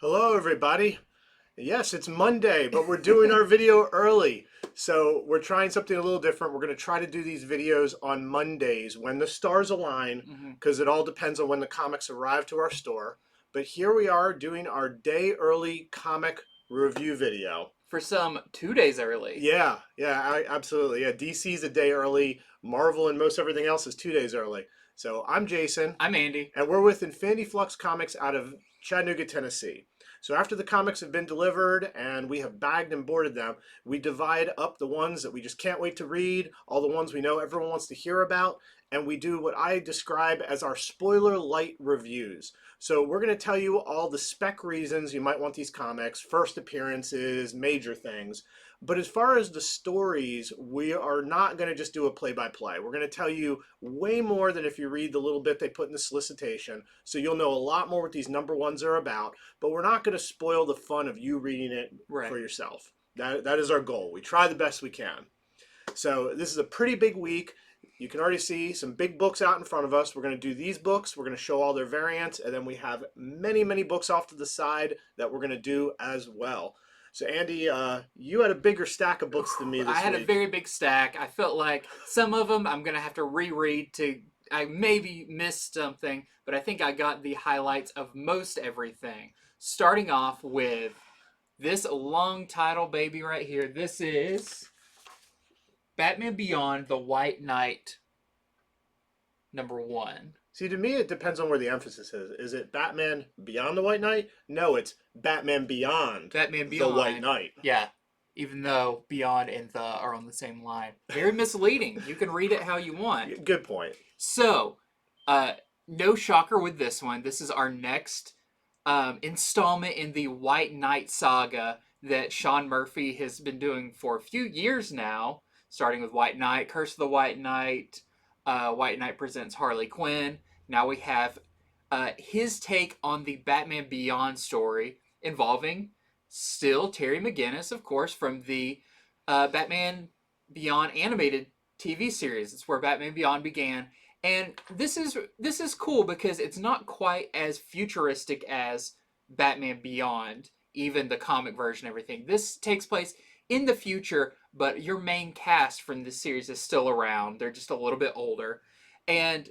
Hello, everybody. Yes, it's Monday, but we're doing our video early. So we're trying something a little different. We're going to try to do these videos on Mondays when the stars align, because it all depends on when the comics arrive to our store. But here we are doing our day early comic review video. For some, 2 days early. Yeah, absolutely. Yeah, DC's a day early. Marvel and most everything else is 2 days early. So I'm Jason. I'm Andy. And we're with Infinity Flux Comics out of Chattanooga, Tennessee. So after the comics have been delivered and we have bagged and boarded them, we divide up the ones that we just can't wait to read, all the ones we know everyone wants to hear about, and we do what I describe as our spoiler light reviews. So we're going to tell you all the spec reasons you might want these comics, first appearances, major things. But as far as the stories, we are not going to just do a play-by-play. We're going to tell you way more than if you read the little bit they put in the solicitation. So you'll know a lot more what these number ones are about. But we're not going to spoil the fun of you reading it for yourself. That is our goal. We try the best we can. So this is a pretty big week. You can already see some big books out in front of us. We're going to do these books. We're going to show all their variants. And then we have many, many books off to the side that we're going to do as well. So Andy, you had a bigger stack of books than me this week. I had a very big stack. I felt like some of them I'm going to have to reread I maybe missed something, but I think I got the highlights of most everything. Starting off with this long title baby right here. This is Batman Beyond the White Knight #1. See, to me, it depends on where the emphasis is. Is it Batman Beyond the White Knight? No, it's Batman Beyond the White Knight. Yeah, even though Beyond and the are on the same line. Very misleading. You can read it how you want. Good point. So, no shocker with this one. This is our next installment in the White Knight saga that Sean Murphy has been doing for a few years now, starting with White Knight, Curse of the White Knight, White Knight Presents Harley Quinn. Now we have his take on the Batman Beyond story involving still Terry McGinnis, of course, from the Batman Beyond animated TV series. It's where Batman Beyond began. And this is cool because it's not quite as futuristic as Batman Beyond, even the comic version, everything. This takes place in the future, but your main cast from this series is still around. They're just a little bit older. And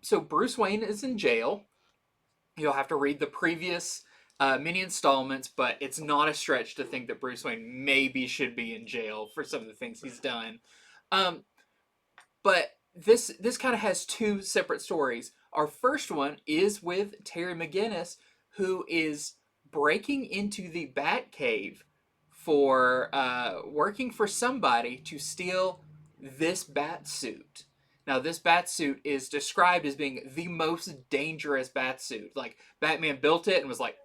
so Bruce Wayne is in jail. You'll have to read the previous mini installments, but it's not a stretch to think that Bruce Wayne maybe should be in jail for some of the things he's done. But this kind of has two separate stories. Our first one is with Terry McGinnis, who is breaking into the Batcave for working for somebody to steal this bat suit. Now, this bat suit is described as being the most dangerous bat suit. Like, Batman built it and was like,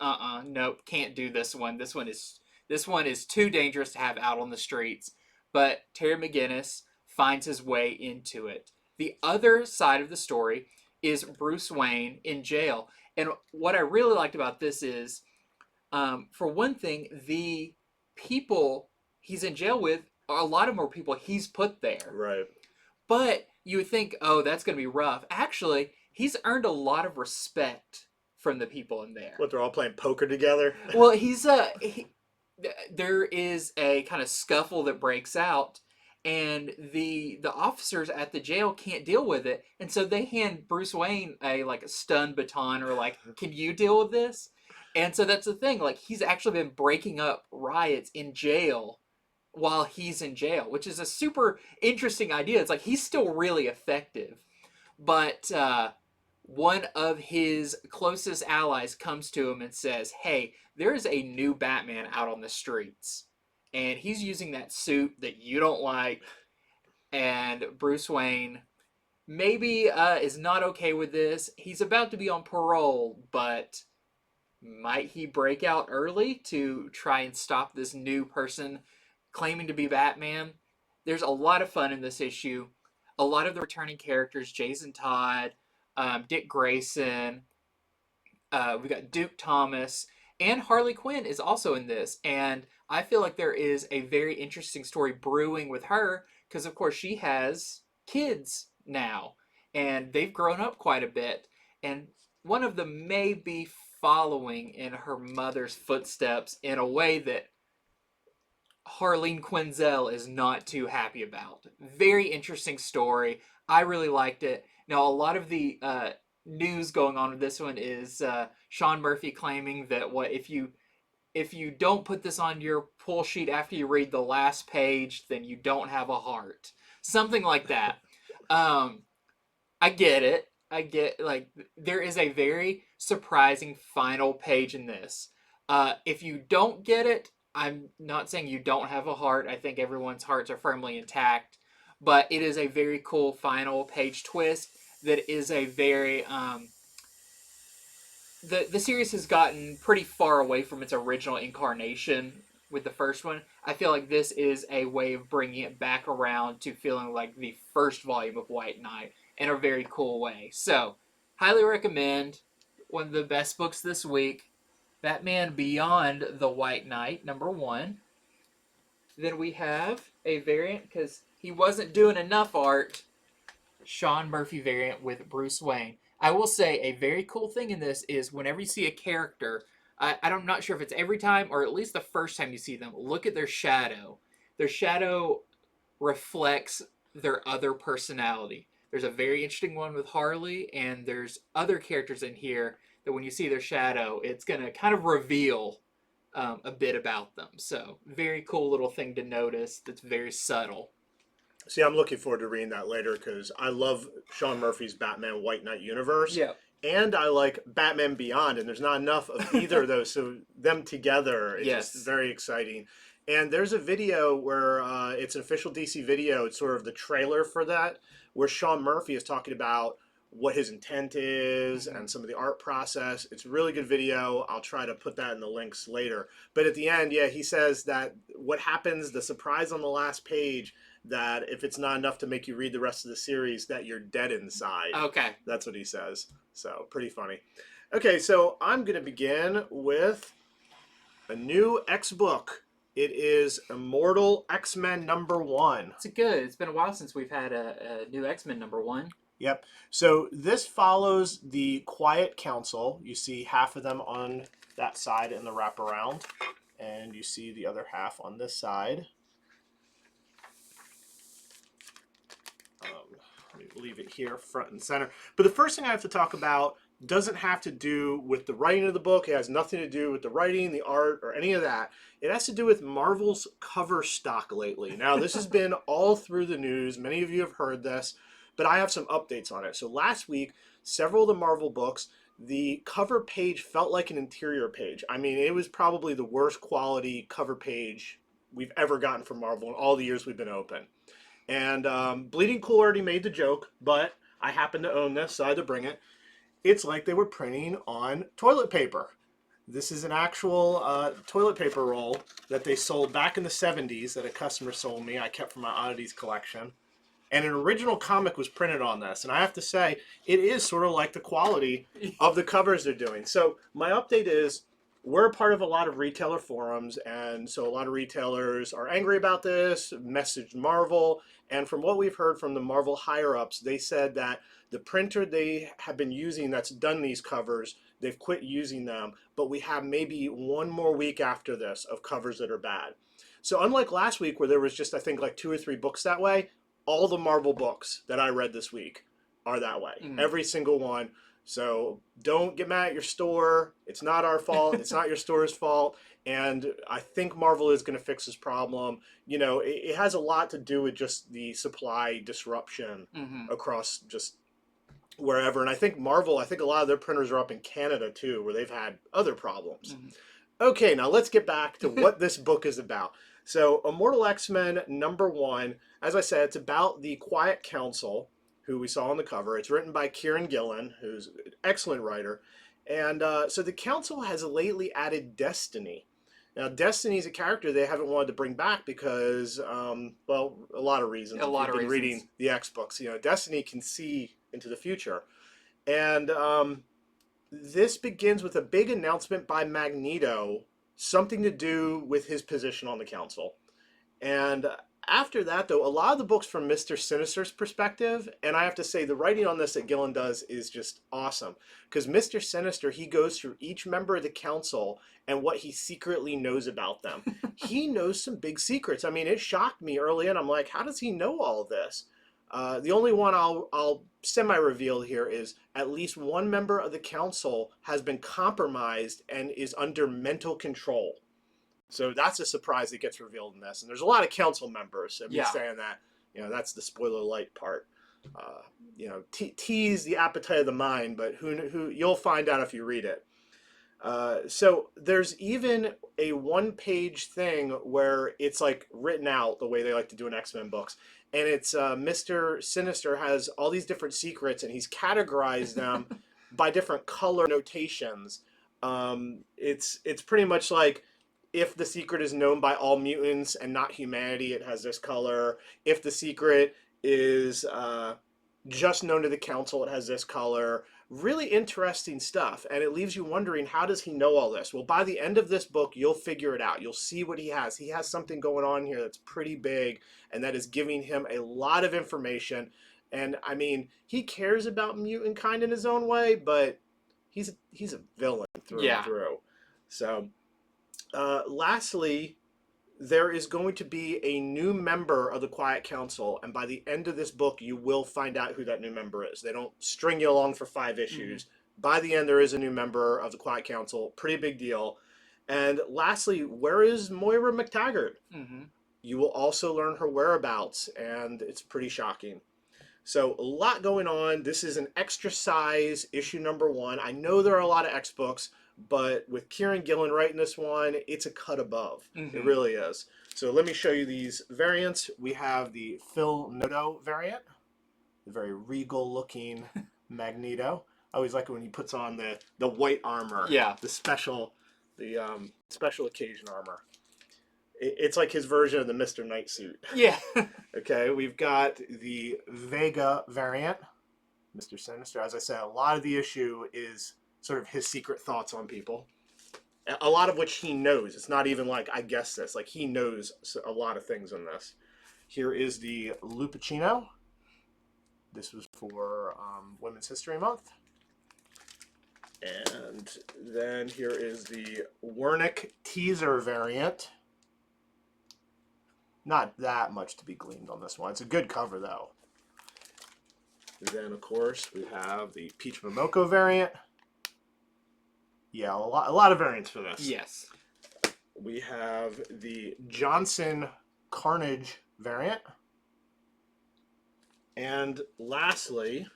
nope, can't do this one. This one is too dangerous to have out on the streets. But Terry McGinnis finds his way into it. The other side of the story is Bruce Wayne in jail. And what I really liked about this is, for one thing, the people he's in jail with are a lot of more people he's put there. Right. But you would think, oh, that's going to be rough. Actually, he's earned a lot of respect from the people in there. What, they're all playing poker together? Well, there is a kind of scuffle that breaks out, and the officers at the jail can't deal with it, and so they hand Bruce Wayne a stun baton, or can you deal with this? And so that's the thing, he's actually been breaking up riots in jail while he's in jail, which is a super interesting idea. It's he's still really effective. But one of his closest allies comes to him and says, hey, there is a new Batman out on the streets. And he's using that suit that you don't like. And Bruce Wayne maybe is not okay with this. He's about to be on parole, but might he break out early to try and stop this new person claiming to be Batman? There's a lot of fun in this issue. A lot of the returning characters, Jason Todd, Dick Grayson, we got Duke Thomas, and Harley Quinn is also in this. And I feel like there is a very interesting story brewing with her because, of course, she has kids now, and they've grown up quite a bit. And one of them may be following in her mother's footsteps in a way that Harleen Quinzel is not too happy about. Very interesting story. I really liked it. Now, a lot of the news going on with this one is Sean Murphy claiming that if you don't put this on your pull sheet after you read the last page, then you don't have a heart. Something like that. I get it. I get, like, there is a very surprising final page in this. If you don't get it, I'm not saying you don't have a heart. I think everyone's hearts are firmly intact. But it is a very cool final page twist that is a very... the series has gotten pretty far away from its original incarnation with the first one. I feel like this is a way of bringing it back around to feeling like the first volume of White Knight in a very cool way. So, highly recommend. One of the best books this week. Batman Beyond the White Knight, #1. Then we have a variant, because he wasn't doing enough art, Sean Murphy variant with Bruce Wayne. I will say a very cool thing in this is whenever you see a character, I'm not sure if it's every time or at least the first time you see them, look at their shadow. Their shadow reflects their other personality. There's a very interesting one with Harley, and there's other characters in here that when you see their shadow, it's going to kind of reveal a bit about them. So, very cool little thing to notice that's very subtle. See, I'm looking forward to reading that later because I love Sean Murphy's Batman White Knight universe. Yeah. And I like Batman Beyond, and there's not enough of either of those. So them together is just very exciting. And there's a video where it's an official DC video. It's sort of the trailer for that, where Sean Murphy is talking about what his intent is and some of the art process. It's a really good video. I'll try to put that in the links later. But at the end, yeah, he says that what happens, the surprise on the last page, that if it's not enough to make you read the rest of the series, that you're dead inside. Okay. That's what he says. So, pretty funny. Okay, so I'm going to begin with a new X book. It is Immortal X-Men #1. It's good. It's been a while since we've had a new X-Men #1. Yep. So this follows the Quiet Council. You see half of them on that side in the wraparound, and you see the other half on this side. Let me leave it here front and center. But the first thing I have to talk about doesn't have to do with the writing of the book. It has nothing to do with the writing, the art, or any of that. It has to do with Marvel's cover stock lately. Now, this has been all through the news. Many of you have heard this, but I have some updates on it. So last week, several of the Marvel books, the cover page felt like an interior page. I mean, it was probably the worst quality cover page we've ever gotten from Marvel in all the years we've been open. And Bleeding Cool already made the joke, but I happen to own this, so I had to bring it. It's like they were printing on toilet paper. This is an actual toilet paper roll that they sold back in the 70s that a customer sold me. I kept from my oddities collection. And an original comic was printed on this. And I have to say, it is sort of like the quality of the covers they're doing. So my update is, we're a part of a lot of retailer forums, and so a lot of retailers are angry about this, messaged Marvel, and from what we've heard from the Marvel higher-ups, they said that the printer they have been using that's done these covers, they've quit using them, but we have maybe one more week after this of covers that are bad. So unlike last week where there was just, I think, like 2 or 3 books that way, all the Marvel books that I read this week are that way. Every single one. So don't get mad at your store. It's not our fault. It's not your store's fault. And I think Marvel is going to fix this problem. You know, it has a lot to do with just the supply disruption across just wherever. And I think Marvel, I think a lot of their printers are up in Canada too, where they've had other problems. Okay, now let's get back to what this book is about. So Immortal X-Men #1, as I said, it's about the Quiet Council, who we saw on the cover. It's written by Kieran Gillen, who's an excellent writer. And so the Council has lately added Destiny. Now, Destiny is a character they haven't wanted to bring back because, well, a lot of reasons. A lot of reasons. Reading the X books. You know, Destiny can see into the future. And this begins with a big announcement by Magneto, something to do with his position on the Council. And After that, though, a lot of the books from Mr. Sinister's perspective, and I have to say the writing on this that Gillen does is just awesome. Because Mr. Sinister, he goes through each member of the council and what he secretly knows about them. He knows some big secrets. I mean, it shocked me early on. I'm like, how does he know all this? The only one I'll semi-reveal here is at least one member of the council has been compromised and is under mental control. So that's a surprise that gets revealed in this. And there's a lot of council members. So me saying that, that's the spoiler light part. Tease the appetite of the mind, but who you'll find out if you read it. So there's even a one-page thing where it's like written out the way they like to do in X-Men books. And it's Mr. Sinister has all these different secrets, and he's categorized them by different color notations. It's pretty much like, if the secret is known by all mutants and not humanity, it has this color. If the secret is just known to the council, it has this color. Really interesting stuff. And it leaves you wondering, how does he know all this? Well, by the end of this book, you'll figure it out. You'll see what he has. He has something going on here that's pretty big, and that is giving him a lot of information. And I mean, he cares about mutant kind in his own way, but he's a villain through and through. So... lastly, there is going to be a new member of the Quiet Council, and by the end of this book, you will find out who that new member is. They don't string you along for 5 issues. Mm-hmm. By the end, there is a new member of the Quiet Council. Pretty big deal. And lastly, where is Moira McTaggart? Mm-hmm. You will also learn her whereabouts, and it's pretty shocking. So a lot going on. This is an extra size issue number 1. I know there are a lot of X books, but with Kieran Gillen writing this one, it's a cut above. Mm-hmm. It really is. So let me show you these variants. We have the Phil Noto variant, the very regal-looking Magneto. I always like it when he puts on the white armor. Yeah. The special occasion armor. It's like his version of the Mr. Knight suit. Yeah. Okay, we've got the Vega variant, Mr. Sinister. As I said, a lot of the issue is sort of his secret thoughts on people, a lot of which he knows. It's not even like, I guess this. Like, he knows a lot of things in this. Here is the Lupacino. This was for Women's History Month. And then here is the Wernick teaser variant. Not that much to be gleaned on this one. It's a good cover, though. And then, of course, we have the Peach Momoko variant. Yeah, a lot of variants for this. Yes. We have the Johnson Carnage variant. And lastly,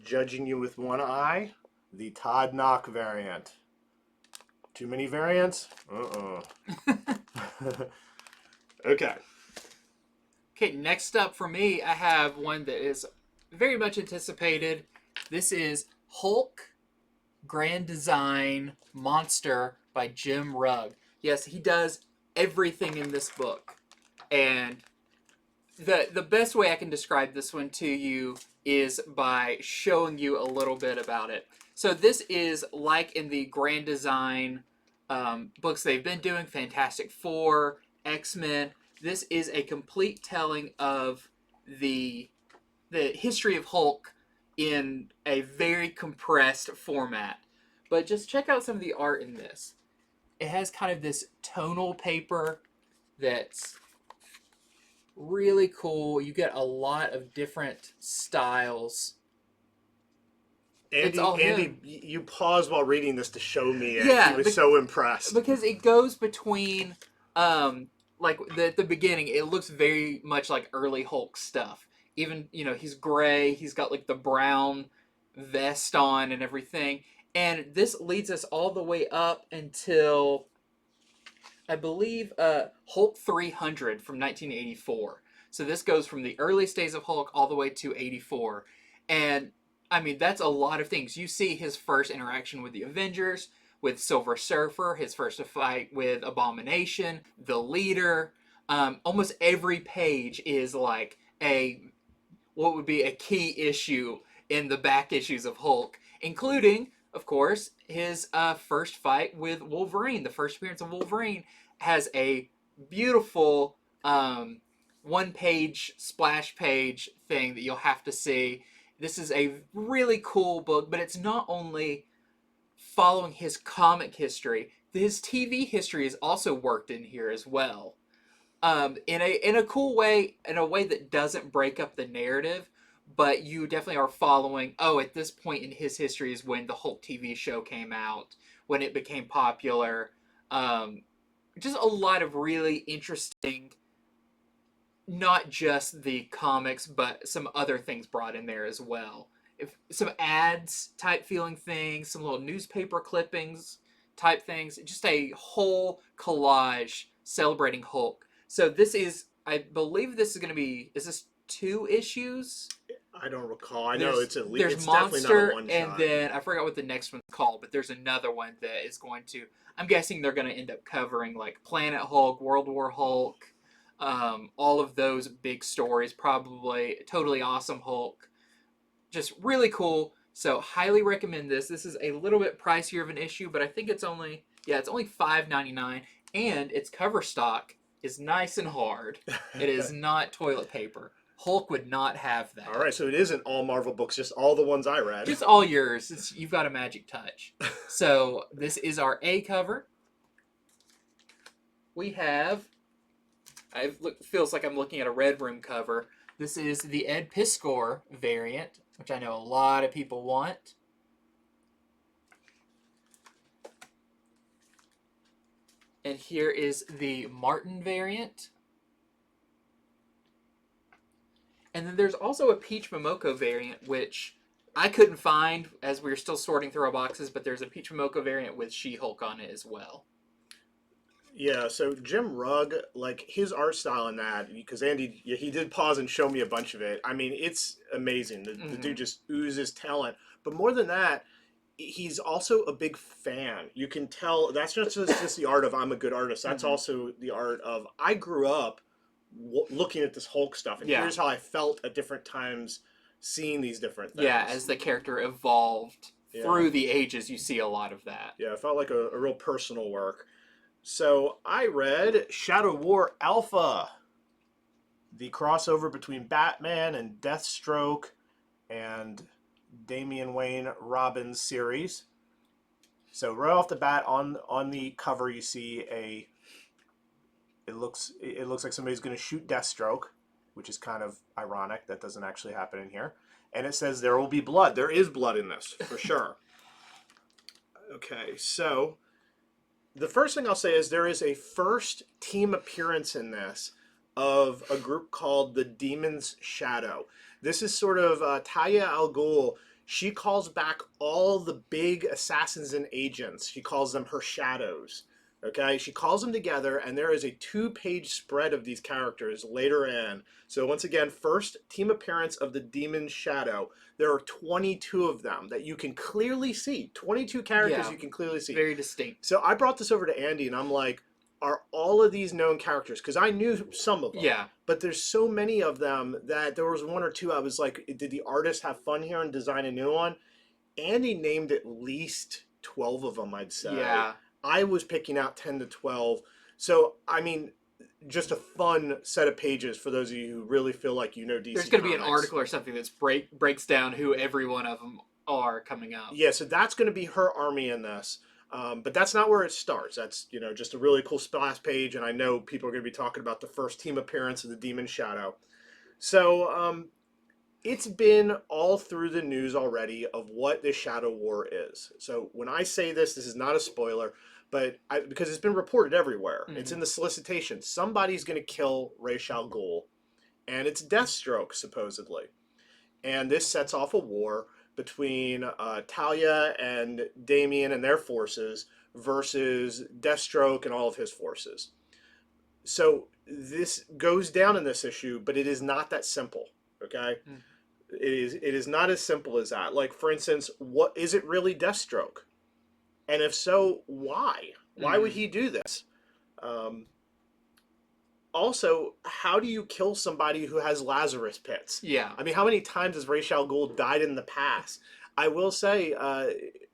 judging you with one eye, the Todd Knock variant. Too many variants? Okay. Okay, next up for me, I have one that is very much anticipated. This is Hulk Grand Design Monster by Jim Rugg. Yes, he does everything in this book. And the best way I can describe this one to you is by showing you a little bit about it. So this is like in the Grand Design books they've been doing, Fantastic Four, X-Men. This is a complete telling of the history of Hulk in a very compressed format. But just check out some of the art in this. It has kind of this tonal paper that's really cool. You get a lot of different styles. Andy, you paused while reading this to show me it. Yeah, he was so impressed. Because it goes between, like, at the beginning, it looks very much like early Hulk stuff. Even, he's gray, he's got, like, the brown vest on and everything. And this leads us all the way up until, I believe, Hulk 300 from 1984. So this goes from the earliest days of Hulk all the way to 84. And, I mean, that's a lot of things. You see his first interaction with the Avengers, with Silver Surfer, his first fight with Abomination, the Leader. Almost every page is like what would be a key issue in the back issues of Hulk, including, of course, his first fight with Wolverine. The first appearance of Wolverine has a beautiful one page splash page thing that you'll have to see. This is a really cool book, but it's not only following his comic history, his TV history is also worked in here as well. In a cool way, in a way that doesn't break up the narrative, but you definitely are following. Oh, at this point in his history is when the Hulk TV show came out, when it became popular. Just a lot of really interesting, not just the comics, but some other things brought in there as well. If some ads type feeling things, some little newspaper clippings type things, just a whole collage celebrating Hulk. So this is, I believe this is going to be, is this 2 issues? I don't recall. I know it's at least, There's it's Monster, definitely not a one shot. and then I forgot what the next one's called, but there's another one that is going to, I'm guessing they're going to end up covering like Planet Hulk, World War Hulk, all of those big stories, probably Totally Awesome Hulk. Just really cool. So highly recommend this. This is a little bit pricier of an issue, but I think it's only $5.99, and its cover stock is nice and hard. It is not toilet paper. Hulk would not have that. All right, so it isn't all Marvel books, just all the ones I read. Just all yours. You've got a magic touch. So this is our A cover. We have, feels like I'm looking at a Red Room cover. This is the Ed Piskor variant, which I know a lot of people want. And here is the Martin variant. And then there's also a Peach Momoko variant, which I couldn't find as we were still sorting through our boxes, but there's a Peach Momoko variant with She-Hulk on it as well. Yeah, so Jim Rugg, like his art style in that, because Andy, he did pause and show me a bunch of it. I mean, it's amazing. The dude just oozes talent. But more than that, he's also a big fan. You can tell that's not just the art of I'm a good artist. That's also the art of I grew up looking at this Hulk stuff, and here's how I felt at different times seeing these different things. Yeah, as the character evolved through the ages, you see a lot of that. Yeah, it felt like a real personal work. So I read Shadow War Alpha, the crossover between Batman and Deathstroke and Damian Wayne Robin's series. So right off the bat on the cover you see it looks like somebody's going to shoot Deathstroke, which is kind of ironic. That doesn't actually happen in here. And it says there will be blood. There is blood in this, for sure. Okay, so the first thing I'll say is there is a first team appearance in this of a group called the Demon's Shadow. This is sort of Talia al Ghul. She calls back all the big assassins and agents. She calls them her shadows. Okay, she calls them together, and there is a 2-page spread of these characters later in. So once again, first team appearance of the Demon's Shadow. There are 22 of them that you can clearly see. 22 characters you can clearly see. Very distinct. So I brought this over to Andy, and I'm like, are all of these known characters? Because I knew some of them. Yeah. But there's so many of them that there was 1 or 2 I was like, did the artist have fun here and design a new one? Andy named at least 12 of them, I'd say. Yeah. I was picking out 10 to 12. So, I mean, just a fun set of pages for those of you who really feel like you know DC There's going to be an Comics. article or something that breaks down who every one of them are coming up. Yeah, so that's going to be her army in this. But that's not where it starts. That's, just a really cool splash page, and I know people are going to be talking about the first team appearance of the Demon Shadow. So, it's been all through the news already of what this Shadow War is. So when I say this is not a spoiler, but because it's been reported everywhere. It's in the solicitation. Somebody's going to kill Ra's al Ghul, and it's Deathstroke, supposedly. And this sets off a war between Talia and Damian and their forces versus Deathstroke and all of his forces. So this goes down in this issue, but it is not that simple, okay? It is not as simple as that. Like, for instance, what is it really Deathstroke? And if so, why? Why would he do this? Also, how do you kill somebody who has Lazarus pits? Yeah. I mean, how many times has Ra's al Ghul died in the past? I will say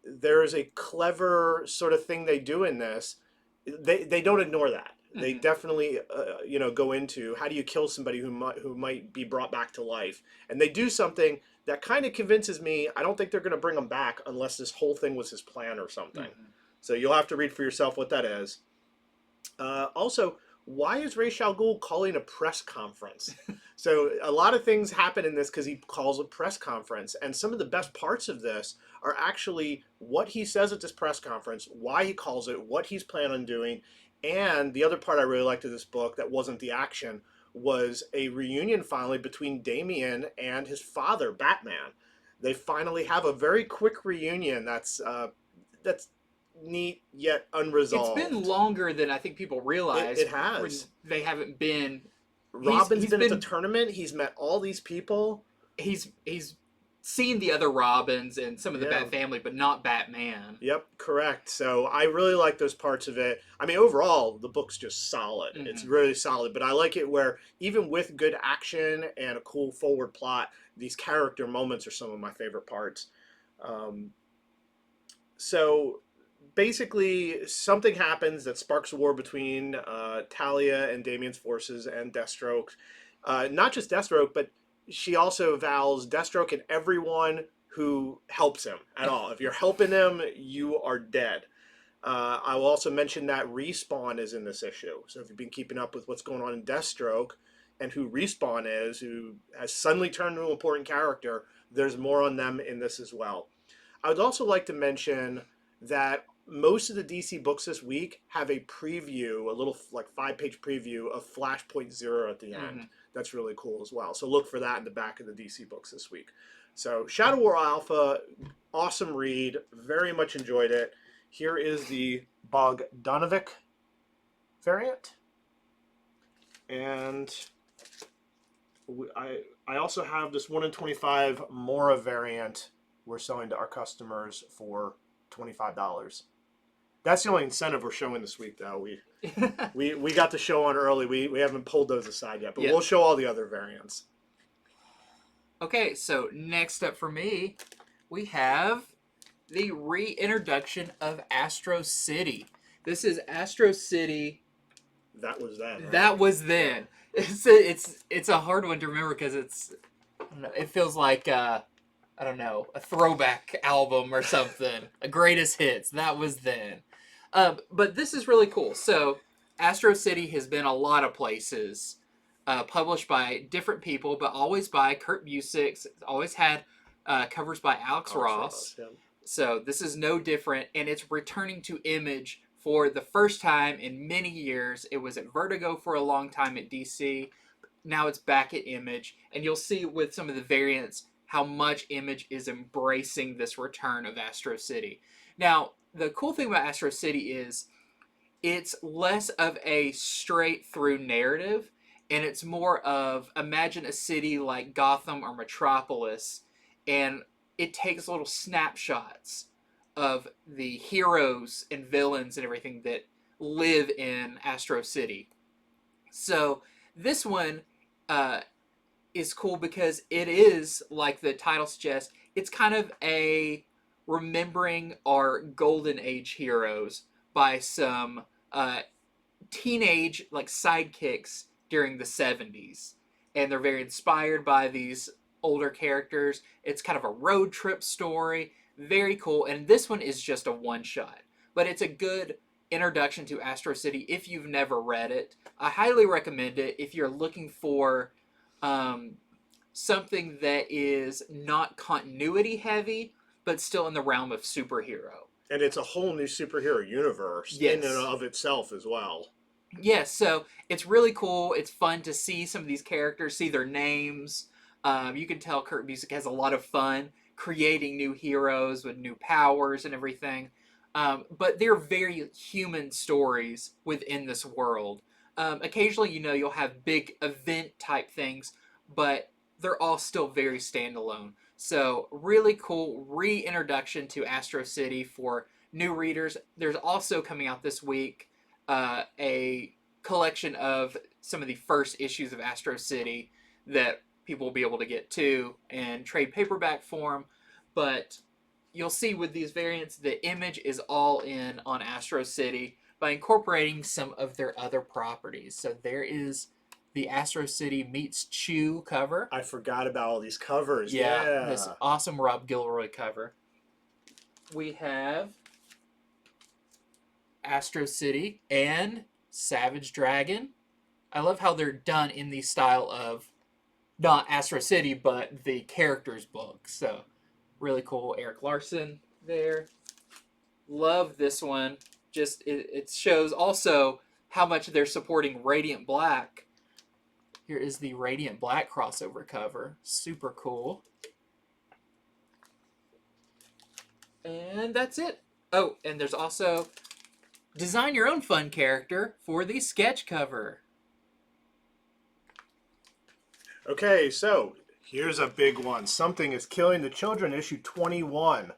there is a clever sort of thing they do in this. They don't ignore that. They Mhm. definitely, go into how do you kill somebody who might be brought back to life, and they do something that kind of convinces me. I don't think they're going to bring him back unless this whole thing was his plan or something. Mhm. So you'll have to read for yourself what that is. Also, why is Ra's al Ghul calling a press conference? So a lot of things happen in this because he calls a press conference, and some of the best parts of this are actually what he says at this press conference, why he calls it, what he's planning on doing, and the other part I really liked of this book that wasn't the action was a reunion finally between Damian and his father, Batman. They finally have a very quick reunion that's neat yet It's been unresolved. longer than I think people It realize when has. they haven't been. Robin's He's been at the been tournament. He's met all these people. he's seen the other Robins and some of the Yeah. Bat family, but not Batman. Yep, correct. So I really like those parts of it. I mean, overall, the book's just solid. It's Hmm. really solid. But I like it where even with good action and a cool forward plot, these character moments are some of my favorite parts. Um, so basically, something happens that sparks a war between Talia and Damien's forces and Deathstroke. Not just Deathstroke, but she also vows Deathstroke and everyone who helps him at all. If you're helping him, you are dead. I will also mention that Respawn is in this issue. So if you've been keeping up with what's going on in Deathstroke and who Respawn is, who has suddenly turned into an important character, there's more on them in this as well. I would also like to mention that most of the DC books this week have a preview, a little like 5-page preview of Flashpoint Zero at the end. Hmm. That's really cool as well. So look for that in the back of the DC books this week. So Shadow War Alpha, awesome read. Very much enjoyed it. Here is the Bogdanovic variant. And I also have this 1 in 25 Mora variant we're selling to our customers for $25. That's the only incentive we're showing this week, though. We got the show on early. We haven't pulled those aside yet, but Yeah. we'll show all the other variants. Okay, so next up for me, we have the reintroduction of Astro City. This is Astro City. That was that. Right? That was then. It's a hard one to remember because I don't know, it feels like I don't know, a throwback album or something. A greatest hits. That was then. But this is really cool. So Astro City has been a lot of places. Published by different people, but always by Kurt Busiek. It's always had covers by Alex Ross. Yeah. So this is no different, and it's returning to Image for the first time in many years. It was at Vertigo for a long time at DC. Now it's back at Image, and you'll see with some of the variants how much Image is embracing this return of Astro City. Now, the cool thing about Astro City is it's less of a straight through narrative, and it's more of imagine a city like Gotham or Metropolis, and it takes little snapshots of the heroes and villains and everything that live in Astro City. So this one is cool because it is, like the title suggests, it's kind of a remembering our golden age heroes by some teenage like sidekicks during the 70s, and they're very inspired by these older characters. It's kind of a road trip story, very cool, and this one is just a one shot, but it's a good introduction to Astro City if you've never read it. I highly recommend it if you're looking for um, something that is not continuity heavy but still in the realm of superhero. And it's a whole new superhero universe in Yes. and of itself as well. Yes, so it's really cool. It's fun to see some of these characters, see their names. You can tell Kurt Busiek has a lot of fun creating new heroes with new powers and everything. But they're very human stories within this world. Occasionally, you'll have big event type things, but they're all still very standalone. So, really cool reintroduction to Astro City for new readers. There's also coming out this week a collection of some of the first issues of Astro City that people will be able to get too and trade paperback form. But you'll see with these variants, the Image is all in on Astro City. by incorporating some of their other properties. So there is the Astro City meets Chew cover. I forgot about all these covers. This awesome Rob Gilroy cover. We have Astro City and Savage Dragon. I love how they're done in the style of not Astro City, but the character's book. So really cool. Eric Larson there. Love this one. Just it shows also how much they're supporting Radiant Black. Here is the Radiant Black crossover cover. Super cool. And that's it. Oh, and there's also design your own fun character for the sketch cover. Okay, so here's a big one. Something is Killing the Children, issue 21.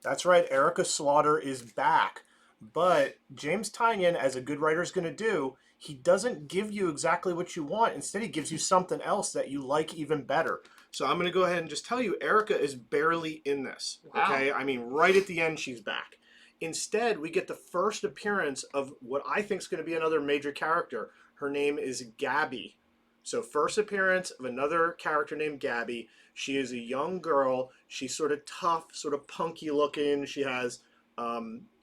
That's right, Erica Slaughter is back. But James Tynion, as a good writer is going to do, he doesn't give you exactly what you want. Instead, he gives you something else that you like even better. So I'm going to go ahead and just tell you, Erica is barely in this. Wow. Okay, I mean, right at the end, she's back. Instead, we get the first appearance of what I think is going to be another major character. Her name is Gabby. So first appearance of another character named Gabby. She is a young girl. She's sort of tough, sort of punky looking. She has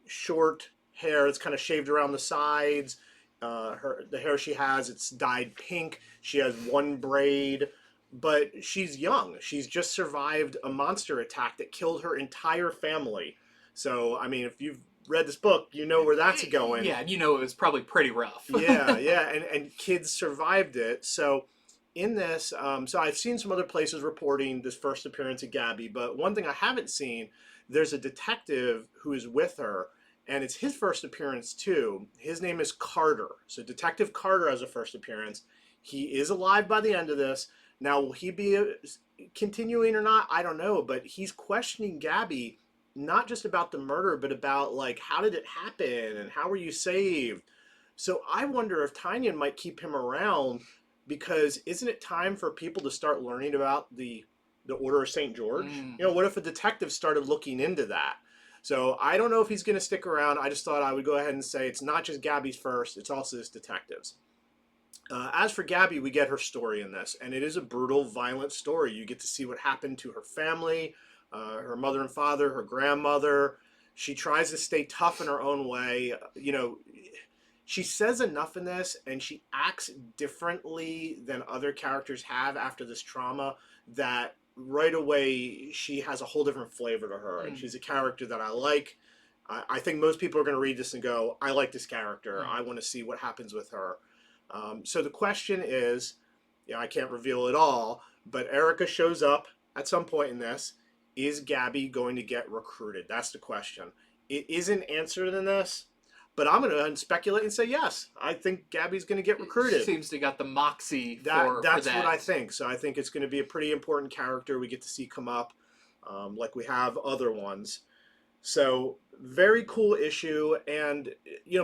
short hair that's kind of shaved around the sides. The hair she has, it's dyed pink. She has one braid, but she's young. She's just survived a monster attack that killed her entire family. So, I mean, if you've read this book, you know where that's going. Yeah, you know it was probably pretty rough. yeah, and kids survived it. So in this, so I've seen some other places reporting this first appearance of Gabby, but one thing I haven't seen, there's a detective who is with her, and it's his first appearance too. His name is Carter. So Detective Carter has a first appearance. He is alive by the end of this. Now, will he be continuing or not? I don't know, but he's questioning Gabby, not just about the murder, but about, like, how did it happen and how were you saved? So I wonder if Tynion might keep him around, because isn't it time for people to start learning about the Order of St. George? You know, what if a detective started looking into that? So I don't know if he's going to stick around. I just thought I would go ahead and say it's not just Gabby's first, it's also his detectives. As for Gabby, we get her story in this, and it is a brutal, violent story. You get to see what happened to her family, her mother and father, her grandmother. She tries to stay tough in her own way. You know, she says enough in this, and she acts differently than other characters have after this trauma, that right away she has a whole different flavor to her. And she's a character that I like. I think most people are going to read this and go, I like this character. I want to see what happens with her. So the question is, I can't reveal it all, but Erica shows up at some point in this. Is Gabby going to get recruited? That's the question. It isn't answered in this, but I'm going to speculate and say yes. I think Gabby's going to get recruited. She seems to got the moxie for that. That's what I think. So I think it's going to be a pretty important character we get to see come up, like we have other ones. So very cool issue, and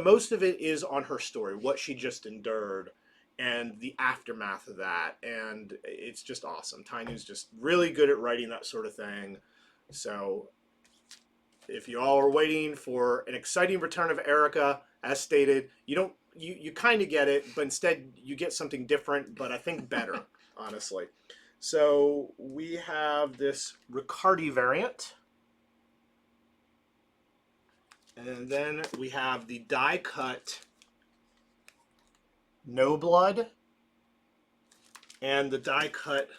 most of it is on her story, what she just endured, and the aftermath of that, and it's just awesome. Tynion's just really good at writing that sort of thing. So if you all are waiting for an exciting return of Erica, as stated, you kind of get it, but instead you get something different, but I think better, honestly. So we have this Riccardi variant. And then we have the die cut No Blood and the die cut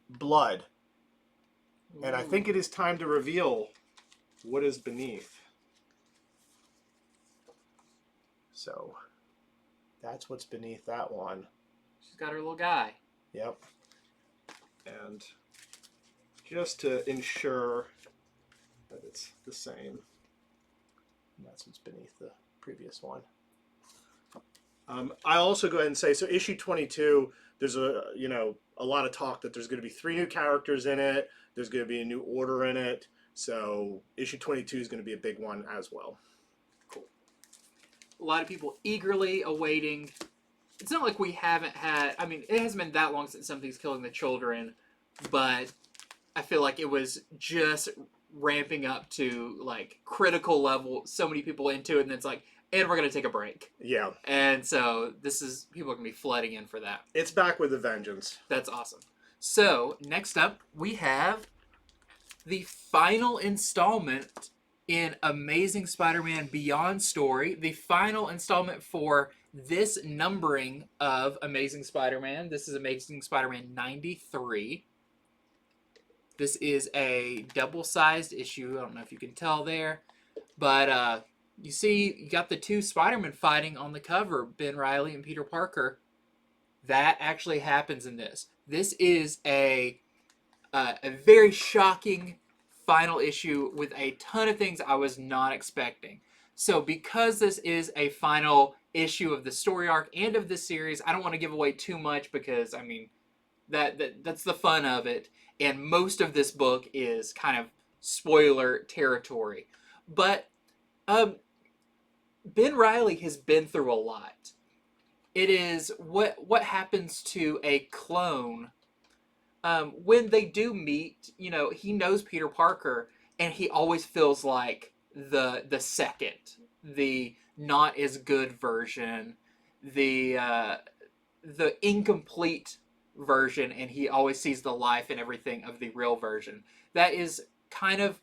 Blood. Ooh. And I think it is time to reveal what is beneath. So that's what's beneath that one. She's got her little guy. Yep. And just to ensure that it's the same. That's what's beneath the previous one. I also go ahead and say, so issue 22, there's a lot of talk that there's going to be 3 new characters in it. There's going to be a new order in it. So issue 22 is going to be a big one as well. Cool. A lot of people eagerly awaiting. It's not like we haven't had, I mean, it hasn't been that long since Something's Killing the Children, but I feel like it was just ramping up to like critical level, so many people into it, and it's like and we're going to take a break. Yeah. And so people are going to be flooding in for that. It's back with a vengeance. That's awesome. So next up, we have the final installment in Amazing Spider-Man Beyond Story. The final installment for this numbering of Amazing Spider-Man. This is Amazing Spider-Man 93. This is a double-sized issue. I don't know if you can tell there. But you see, you got the two Spider-Men fighting on the cover, Ben Reilly and Peter Parker. That actually happens in this. This is a very shocking final issue with a ton of things I was not expecting. So because this is a final issue of the story arc and of this series, I don't want to give away too much because, I mean, that's the fun of it. And most of this book is kind of spoiler territory. But Ben Reilly has been through a lot. It is what happens to a clone when they do meet. You know, he knows Peter Parker, and he always feels like the second, the not as good version, the incomplete version, and he always sees the life and everything of the real version. That is kind of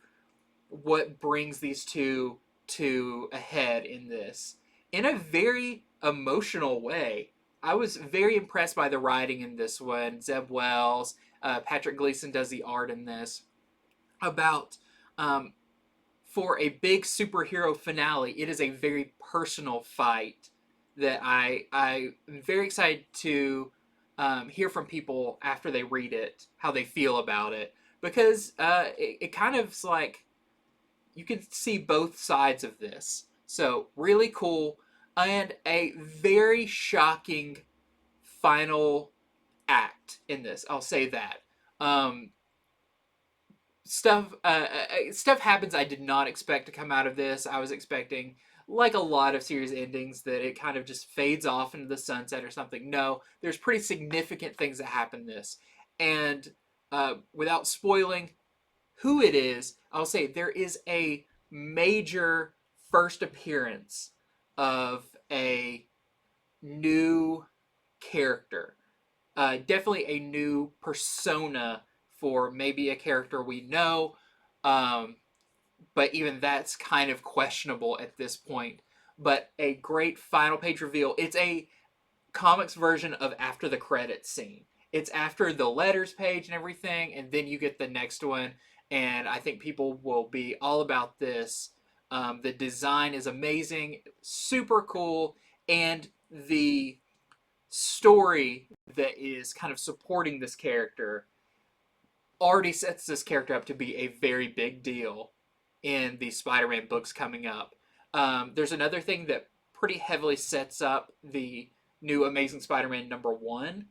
what brings these two to a head in this, in a very emotional way. I was very impressed by the writing in this one. Zeb Wells, Patrick Gleason does the art in this. About for a big superhero finale, it is a very personal fight that I'm very excited to hear from people after they read it, how they feel about it, because it kind of is like you can see both sides of this. So really cool, and a very shocking final act in this. I'll say that. Stuff happens I did not expect to come out of this. I was expecting, like a lot of series endings, that it kind of just fades off into the sunset or something. No, there's pretty significant things that happen in this. And without spoiling who it is, I'll say there is a major first appearance of a new character. Definitely a new persona for maybe a character we know, but even that's kind of questionable at this point. But a great final page reveal. It's a comics version of after the credits scene. It's after the letters page and everything, and then you get the next one, and I think people will be all about this. The design is amazing, super cool, and the story that is kind of supporting this character already sets this character up to be a very big deal in the Spider-Man books coming up. There's another thing that pretty heavily sets up the new Amazing Spider-Man #1.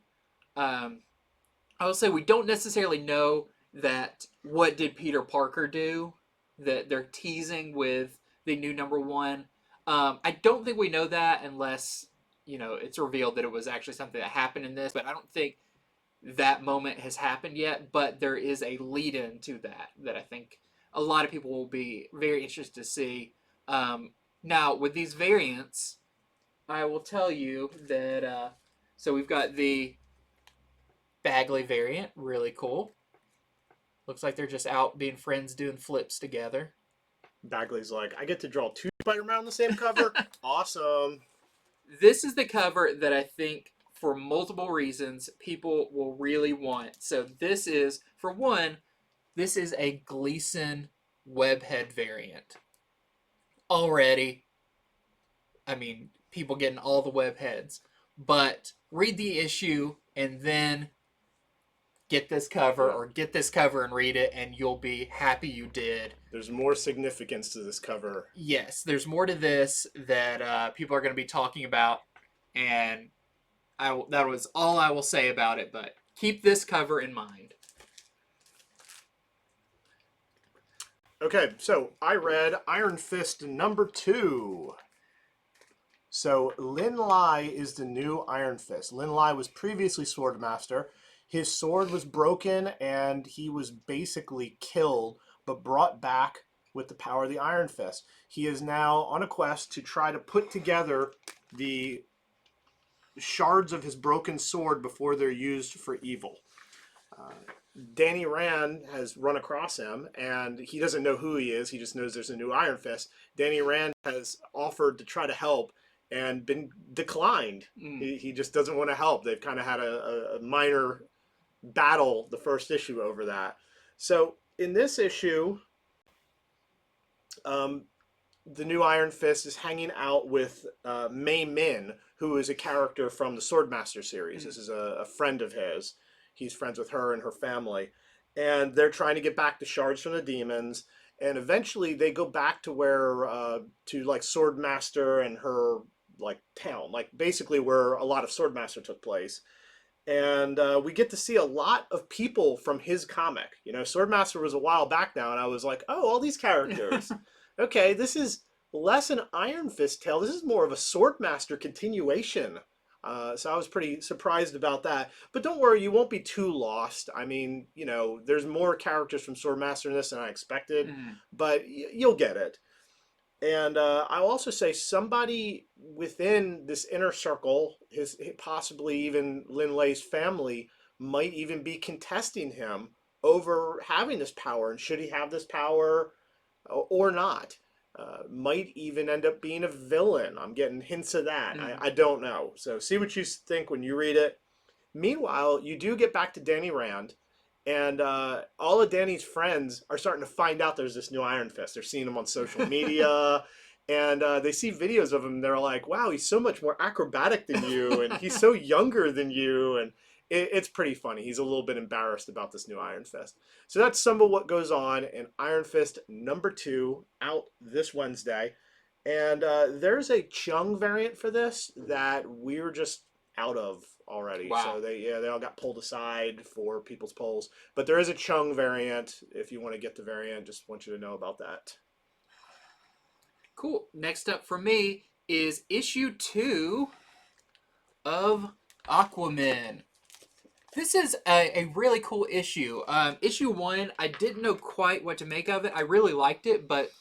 I will say we don't necessarily know that what did Peter Parker do, that they're teasing with the new #1. I don't think we know that unless, you know, it's revealed that it was actually something that happened in this, but I don't think that moment has happened yet. But there is a lead-in to that I think a lot of people will be very interested to see. Now, with these variants, I will tell you that, so we've got the Bagley variant, really cool. Looks like they're just out being friends doing flips together. Bagley's like, I get to draw two Spider-Man on the same cover? Awesome. This is the cover that I think, for multiple reasons, people will really want. So this is, for one, this is a Gleason webhead variant. Already, I mean, people getting all the webheads. But read the issue and then get this cover, or get this cover and read it, and you'll be happy you did. There's more significance to this cover. Yes, there's more to this that people are going to be talking about, and that was all I will say about it, but keep this cover in mind. Okay, so I read Iron Fist #2. So Lin Lai is the new Iron Fist. Lin Lai was previously Swordmaster. His sword was broken and he was basically killed, but brought back with the power of the Iron Fist. He is now on a quest to try to put together the shards of his broken sword before they're used for evil. Danny Rand has run across him, and he doesn't know who he is. He just knows there's a new Iron Fist. Danny Rand has offered to try to help and been declined. He just doesn't want to help. They've kind of had a minor battle the first issue over that. So in this issue, the new Iron Fist is hanging out with Mei Min, who is a character from the Swordmaster series. This is a friend of his. He's friends with her and her family. And they're trying to get back the shards from the demons. And eventually they go back to where, to like Swordmaster and her like town, like basically where a lot of Swordmaster took place. And we get to see a lot of people from his comic. You know, Swordmaster was a while back now, and I was like, oh, all these characters. Okay, this is less an Iron Fist tale. This is more of a Swordmaster continuation. So I was pretty surprised about that. But don't worry, you won't be too lost. I mean, you know, there's more characters from Swordmaster in this than I expected, but you'll get it. And I'll also say somebody within this inner circle, possibly even Lin Lei's family, might even be contesting him over having this power. And should he have this power or not? Might even end up being a villain. I'm getting hints of that. I don't know. So see what you think when you read it. Meanwhile, you do get back to Danny Rand, and all of Danny's friends are starting to find out there's this new Iron Fist. They're seeing him on social media, and they see videos of him. They're like, wow, he's so much more acrobatic than you, and he's so younger than you, and it's pretty funny. He's a little bit embarrassed about this new Iron Fist. So that's some of what goes on in Iron Fist #2, out this Wednesday. And there's a Chung variant for this that we're just out of already. Wow. So they all got pulled aside for people's polls. But there is a Chung variant. If you want to get the variant, just want you to know about that. Cool. Next up for me is issue 2 of Aquaman. This is a really cool issue. Issue 1, I didn't know quite what to make of it. I really liked it, but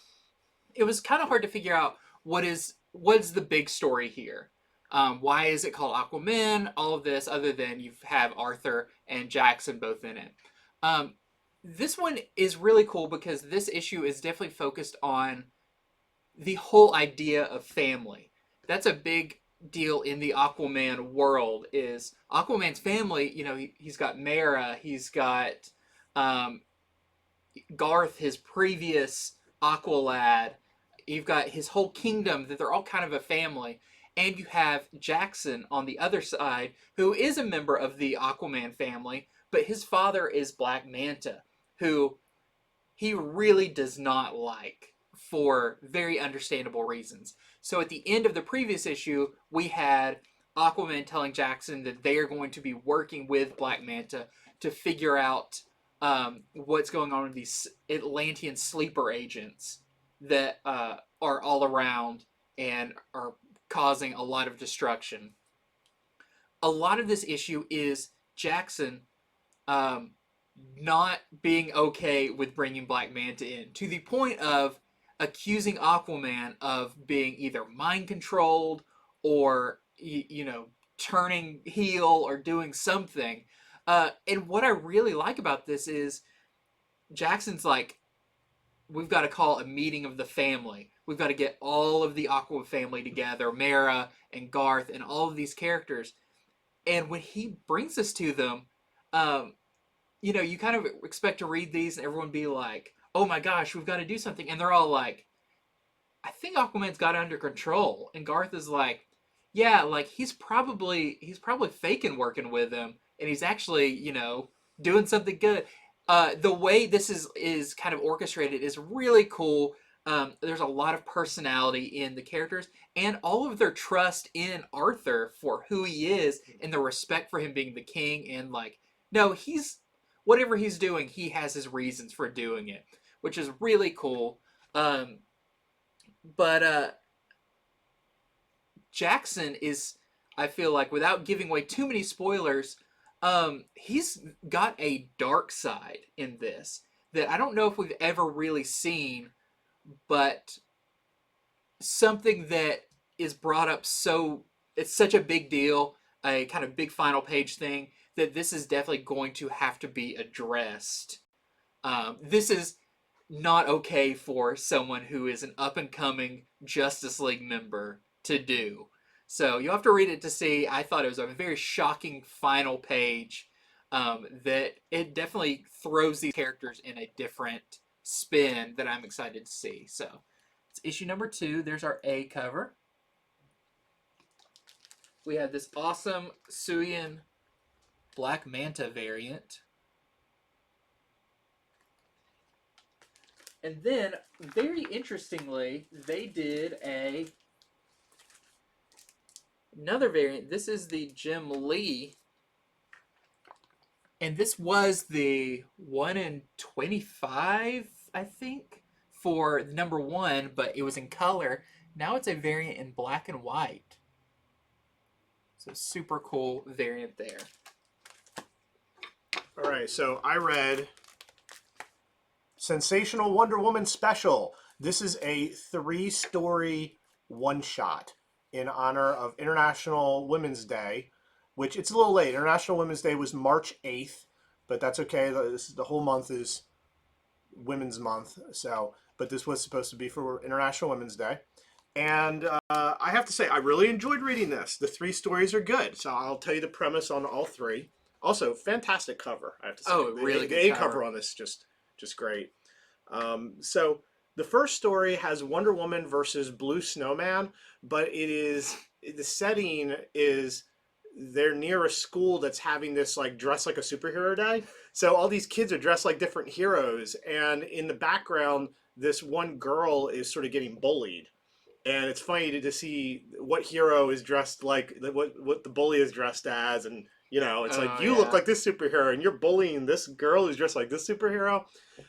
it was kind of hard to figure out what's the big story here. Why is it called Aquaman? All of this, other than you have Arthur and Jackson both in it. This one is really cool because this issue is definitely focused on the whole idea of family. That's a big deal in the Aquaman world. Is Aquaman's family, you know, he's got Mera, he's got Garth, his previous Aqualad, you've got his whole kingdom, that they're all kind of a family. And you have Jackson on the other side, who is a member of the Aquaman family, but his father is Black Manta, who he really does not like for very understandable reasons. So at the end of the previous issue, we had Aquaman telling Jackson that they are going to be working with Black Manta to figure out what's going on with these Atlantean sleeper agents that are all around and are causing a lot of destruction. A lot of this issue is Jackson not being okay with bringing Black Manta in, to the point of accusing Aquaman of being either mind controlled or, you know, turning heel or doing something. And what I really like about this is Jackson's like, we've got to call a meeting of the family. We've got to get all of the Aqua family together, Mera and Garth and all of these characters. And when he brings this to them, you know, you kind of expect to read these and everyone be like, oh my gosh, we've got to do something. And they're all like, I think Aquaman's got it under control. And Garth is like, yeah, like he's probably faking working with him. And he's actually, you know, doing something good. The way this is kind of orchestrated is really cool. There's a lot of personality in the characters and all of their trust in Arthur for who he is and the respect for him being the king. And like, no, whatever he's doing, he has his reasons for doing it, which is really cool. But Jackson is, I feel like, without giving away too many spoilers, he's got a dark side in this that I don't know if we've ever really seen but something that is brought up it's such a big deal, a kind of big final page thing, that this is definitely going to have to be addressed. This is not okay for someone who is an up and coming Justice League member to do. So you'll have to read it to see. I thought it was a very shocking final page, that it definitely throws these characters in a different spin that I'm excited to see. So it's issue number 2. There's our A cover. We have this awesome Suyin Black Manta variant. And then, very interestingly, they did another variant. This is the Jim Lee. And this was the 1 in 25, I think, for number 1, but it was in color. Now it's a variant in black and white. So super cool variant there. All right, so I read Sensational Wonder Woman Special. This is a 3-story one-shot in honor of International Women's Day, which it's a little late. International Women's Day was March 8th, but that's okay. The whole month is Women's Month. But this was supposed to be for International Women's Day. And I have to say, I really enjoyed reading this. The 3 stories are good. So I'll tell you the premise on all 3. Also, fantastic cover, I have to say. Oh, really good The cover. cover on this just great. So the first story has Wonder Woman versus Blue Snowman, but the setting is they're near a school that's having this like dress like a superhero day. So all these kids are dressed like different heroes, and in the background, this one girl is sort of getting bullied. And it's funny to see what hero is dressed like, what the bully is dressed as, and it's like, you look like this superhero, and you're bullying this girl who's dressed like this superhero.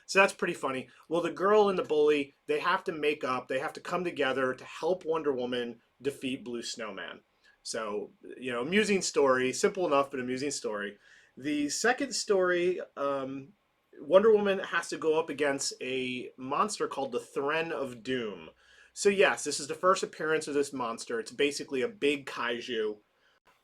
So that's pretty funny. Well, the girl and the bully, they have to make up. They have to come together to help Wonder Woman defeat Blue Snowman. So, amusing story. Simple enough, but amusing story. The second story, Wonder Woman has to go up against a monster called the Thren of Doom. So yes, this is the first appearance of this monster. It's basically a big kaiju.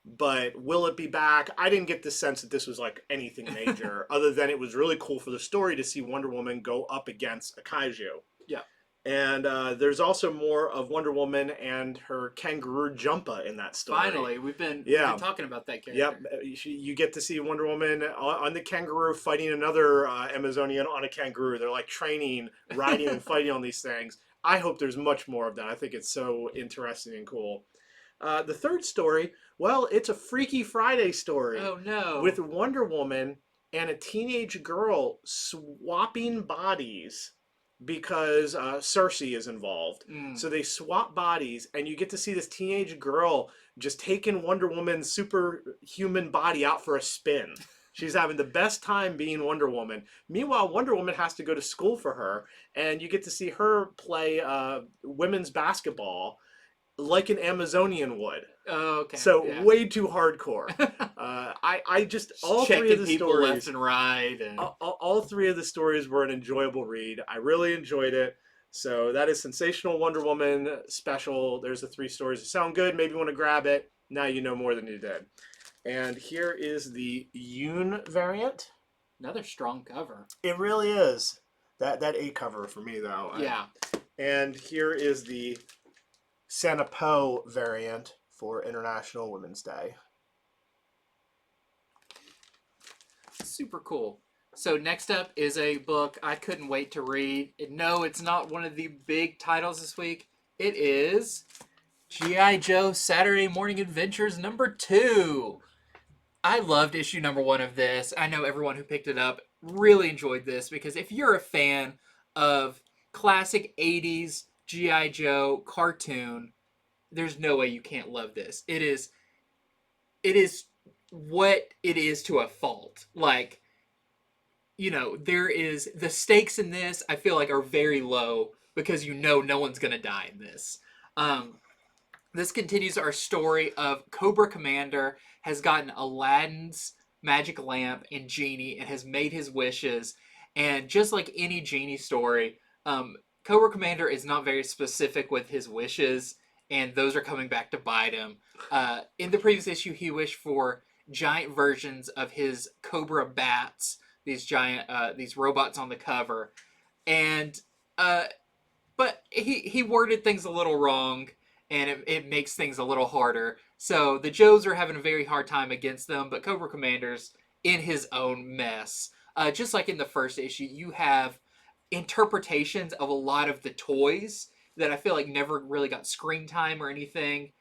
But will it be back? I didn't get the sense that this was like anything major, other than it was really cool for the story to see Wonder Woman go up against a kaiju. Yeah. And there's also more of Wonder Woman and her kangaroo Jumpa in that story. Finally, we've been talking about that character. Yep, you get to see Wonder Woman on the kangaroo fighting another Amazonian on a kangaroo. They're like training, riding, and fighting on these things. I hope there's much more of that. I think it's so interesting and cool. The third story, well, it's a Freaky Friday story. Oh, no. With Wonder Woman and a teenage girl swapping bodies because Cersei is involved. So they swap bodies, and you get to see this teenage girl just taking Wonder Woman's superhuman body out for a spin. She's having the best time being Wonder Woman. Meanwhile, Wonder Woman has to go to school for her, and you get to see her play women's basketball like an Amazonian would. Oh, okay. So way too hardcore. I just all checking 3 of the people stories, left and right, and all 3 of the stories were an enjoyable read. I really enjoyed it. So that is Sensational Wonder Woman Special. There's the 3 stories that sound good. Maybe you want to grab it. Now you know more than you did. And here is the Yoon variant. another strong cover. It really is. That A cover for me though. Yeah. And here is the Santa Po variant for International Women's Day. Super cool. So next up is a book I couldn't wait to read. No, it's not one of the big titles this week. It is G.I. Joe Saturday Morning Adventures #2. I loved issue #1 of this. I know everyone who picked it up really enjoyed this because if you're a fan of classic 80s G.I. Joe cartoon, there's no way you can't love this. It is what it is to a fault. Like, you know, there is the stakes in this I feel like are very low because you know no one's gonna die in this. This continues our story of Cobra Commander has gotten Aladdin's magic lamp and genie and has made his wishes. And just like any genie story, Cobra Commander is not very specific with his wishes, and those are coming back to bite him. In the previous issue, he wished for giant versions of his Cobra bats, these giant, these robots on the cover, and but he worded things a little wrong, and it makes things a little harder. So the Joes are having a very hard time against them, but Cobra Commander's in his own mess. Just like in the first issue, you have interpretations of a lot of the toys that I feel like never really got screen time or anything.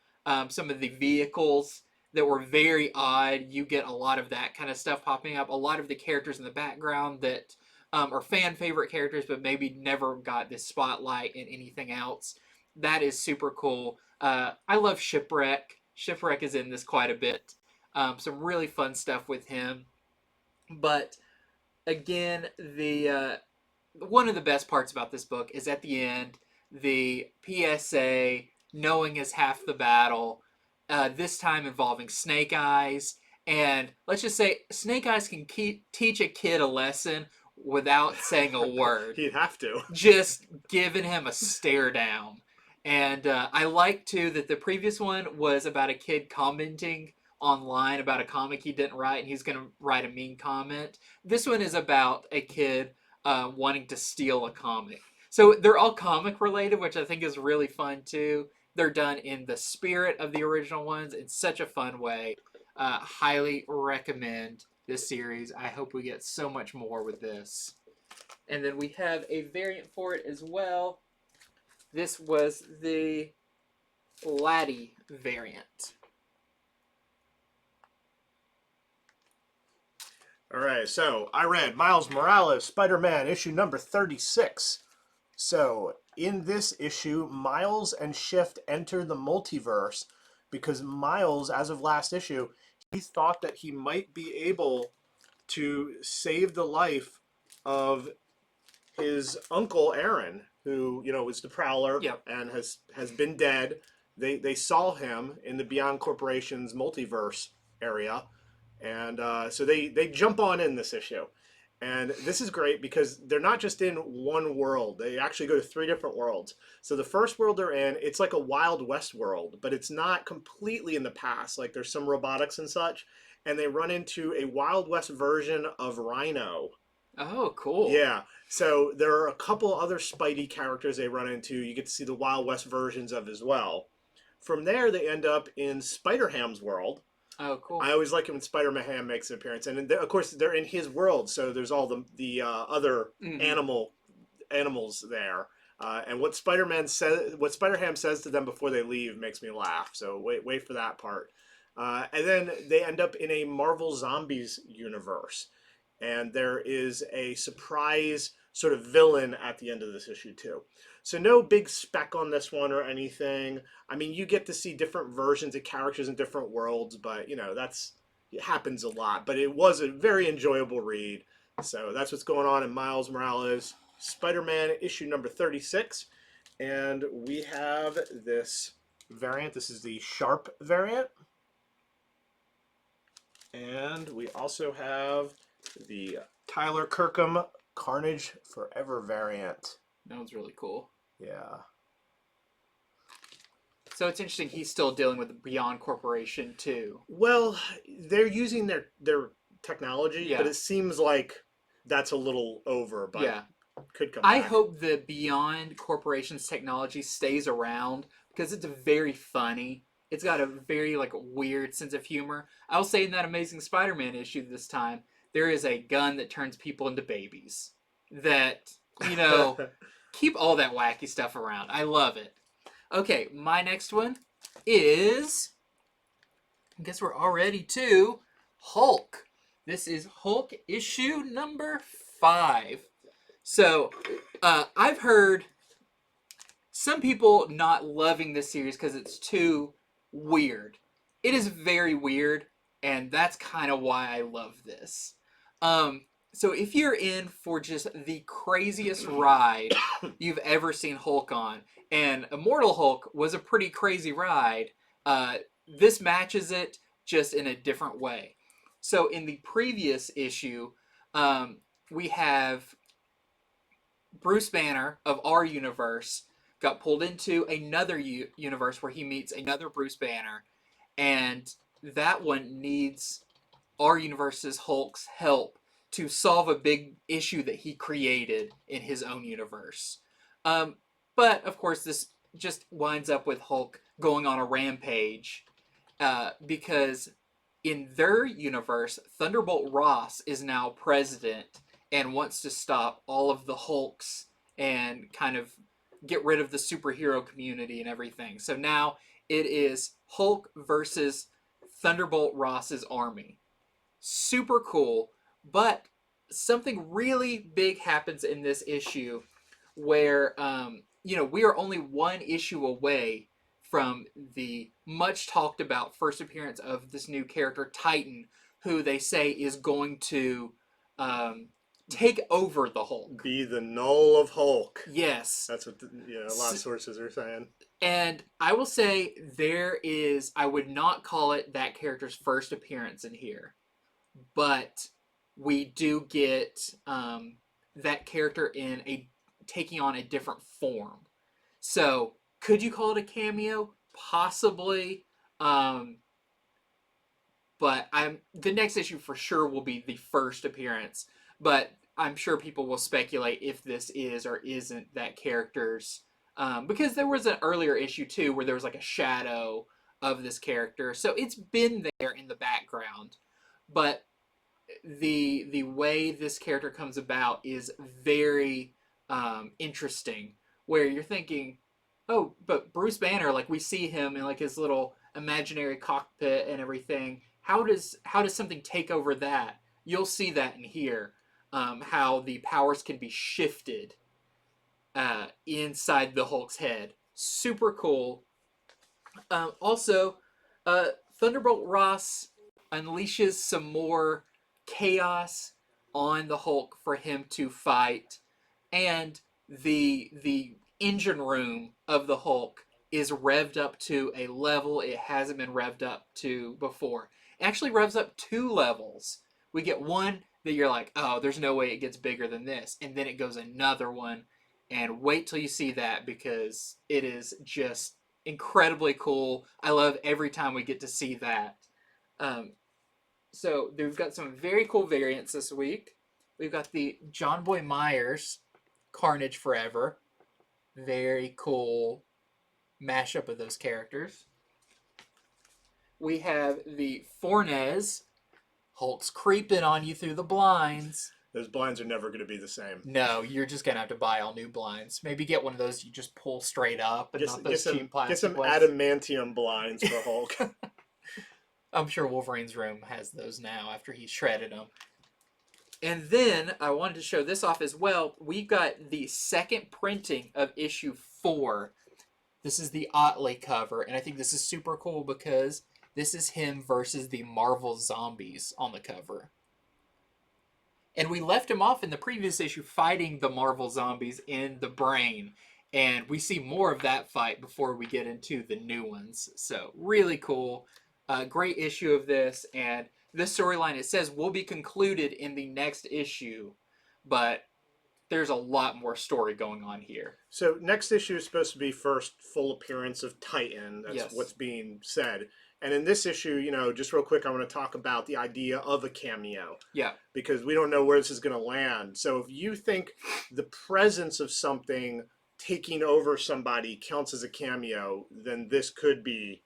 Some of the vehicles that were very odd, you get a lot of that kind of stuff popping up. A lot of the characters in the background that are fan favorite characters, but maybe never got this spotlight in anything else. That is super cool. I love Shipwreck. Shipwreck is in this quite a bit. Some really fun stuff with him. But again, the one of the best parts about this book is at the end, the PSA, knowing is half the battle, this time involving Snake Eyes. And let's just say Snake Eyes can teach a kid a lesson without saying a word. He'd have to. Just giving him a stare down. And I like, too, that the previous one was about a kid commenting online about a comic he didn't write, and he's going to write a mean comment. This one is about a kid wanting to steal a comic. So they're all comic related, which I think is really fun, too. They're done in the spirit of the original ones in such a fun way. Highly recommend this series. I hope we get so much more with this. And then we have a variant for it as well. This was the Laddie variant. All right, so I read Miles Morales, Spider-Man, issue number 36. So in this issue, Miles and Shift enter the multiverse because Miles, as of last issue, he thought that he might be able to save the life of his uncle Aaron, who, you know, was the Prowler. Yep. And has been dead. They saw him in the Beyond Corporation's multiverse area, and so they jump on in this issue. And this is great because they're not just in one world. They actually go to 3 different worlds. So the first world they're in, it's like a Wild West world, but it's not completely in the past. Like there's some robotics and such. And they run into a Wild West version of Rhino. Oh, cool. Yeah. So there are a couple other Spidey characters they run into. You get to see the Wild West versions of as well. From there, they end up in Spider-Ham's world. Oh, cool. I always like it when Spider-Man makes an appearance, and of course they're in his world, so there's all the other animals there. And what Spider-Ham says to them before they leave makes me laugh. So wait for that part. And then they end up in a Marvel Zombies universe, and there is a surprise sort of villain at the end of this issue too. So no big spec on this one or anything. I mean, you get to see different versions of characters in different worlds, but you know, it happens a lot. But it was a very enjoyable read. So that's what's going on in Miles Morales, Spider-Man issue number 36. And we have this variant. This is the Sharp variant. And we also have the Tyler Kirkham Carnage Forever variant. That was really cool. Yeah. So it's interesting he's still dealing with the Beyond Corporation too. Well, they're using their technology, Yeah. but it seems like that's a little over, but Yeah. could come I back. hope the Beyond Corporation's technology stays around because it's very funny. It's got a very weird sense of humor. I'll say in that Amazing Spider-Man issue this time, there is a gun that turns people into babies. That, you know, keep all that wacky stuff around. I love it. Okay, my next one is, I guess we're already to Hulk. This is Hulk issue number 5. So, I've heard some people not loving this series because it's too weird. It is very weird, and that's kind of why I love this. So if you're in for just the craziest ride you've ever seen Hulk on, and Immortal Hulk was a pretty crazy ride, this matches it just in a different way. So in the previous issue, we have Bruce Banner of our universe got pulled into another universe where he meets another Bruce Banner, and that one needs our universe's Hulk's help to solve a big issue that he created in his own universe. Um, but of course, this just winds up with Hulk going on a rampage because in their universe, Thunderbolt Ross is now president and wants to stop all of the Hulks and kind of get rid of the superhero community and everything. So now it is Hulk versus Thunderbolt Ross's army. Super cool, but something really big happens in this issue where we are only one issue away from the much talked about first appearance of this new character Titan, who they say is going to take over the Hulk. Be the null of Hulk. Yes. That's what a lot of sources are saying. And I will say I would not call it that character's first appearance in here, but we do get that character taking on a different form. So could you call it a cameo? Possibly. But the next issue for sure will be the first appearance. But I'm sure people will speculate if this is or isn't that character's. Because there was an earlier issue too where there was like a shadow of this character. So it's been there in the background. But the way this character comes about is very interesting. Where you're thinking, oh, but Bruce Banner, like we see him in like his little imaginary cockpit and everything. How does something take over that? You'll see that in here. How the powers can be shifted inside the Hulk's head. Super cool. Also, Thunderbolt Ross unleashes some more chaos on the Hulk for him to fight, and the engine room of the Hulk is revved up to a level it hasn't been revved up to before. It actually revs up 2 levels. We get one that you're like, oh, there's no way it gets bigger than this, and then it goes another one, and wait till you see that because it is just incredibly cool. I love every time we get to see that. So we've got some very cool variants this week. We've got the John Boy Myers Carnage Forever. Very cool mashup of those characters. We have the Fornes. Hulk's creeping on you through the blinds. Those blinds are never going to be the same. No, you're just going to have to buy all new blinds. Maybe get one of those you just pull straight up and not those cheap plastic. Get some ones. adamantium blinds for Hulk. I'm sure Wolverine's room has those now after he shredded them. And then I wanted to show this off as well. We've got the second printing of issue 4. This is the Otley cover, and I think this is super cool because this is him versus the Marvel zombies on the cover. And we left him off in the previous issue fighting the Marvel zombies in the brain. And we see more of that fight before we get into the new ones. So really cool. Great issue of this. And this storyline, it says, will be concluded in the next issue. But there's a lot more story going on here. So next issue is supposed to be first full appearance of Titan. That's what's being said. And in this issue, just real quick, I want to talk about the idea of a cameo. Yeah. Because we don't know where this is going to land. So if you think the presence of something taking over somebody counts as a cameo, then this could be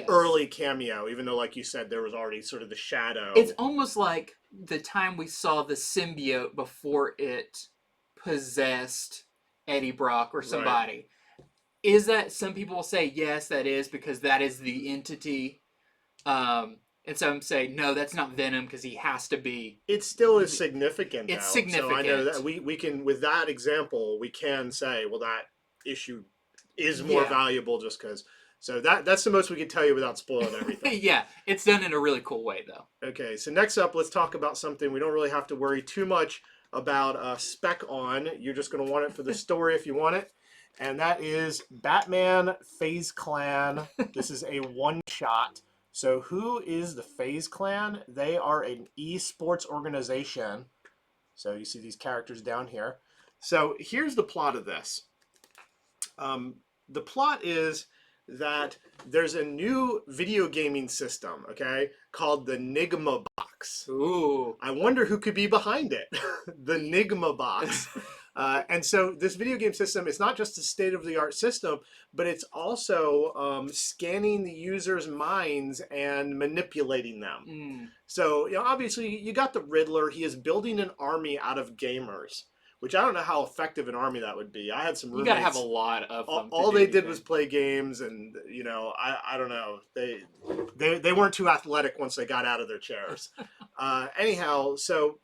early cameo, even though, like you said, there was already sort of the shadow. It's almost like the time we saw the symbiote before it possessed Eddie Brock or somebody. Right. Is that, some people will say, yes, that is, because that is the entity. And some say, no, that's not Venom because he has to be. It still is significant. It's significant. So I know that we can, with that example, we can say, well, that issue is more valuable just because. So that's the most we can tell you without spoiling everything. Yeah, it's done in a really cool way, though. Okay, so next up, let's talk about something we don't really have to worry too much about spec on. You're just going to want it for the story if you want it. And that is Batman Faze Clan. This is a one-shot. So who is the Faze Clan? They are an esports organization. So you see these characters down here. So here's the plot of this. The plot is that there's a new video gaming system, okay, called the Nigma Box. Ooh. I wonder who could be behind it. The Nigma Box. And so this video game system, it's not just a state-of-the-art system, but it's also scanning the user's minds and manipulating them. Mm. So, obviously, you got the Riddler. He is building an army out of gamers, which I don't know how effective an army that would be. I had some roommates. You gotta have a lot of them. All they did was play games, and I don't know. They weren't too athletic once they got out of their chairs. Anyhow, so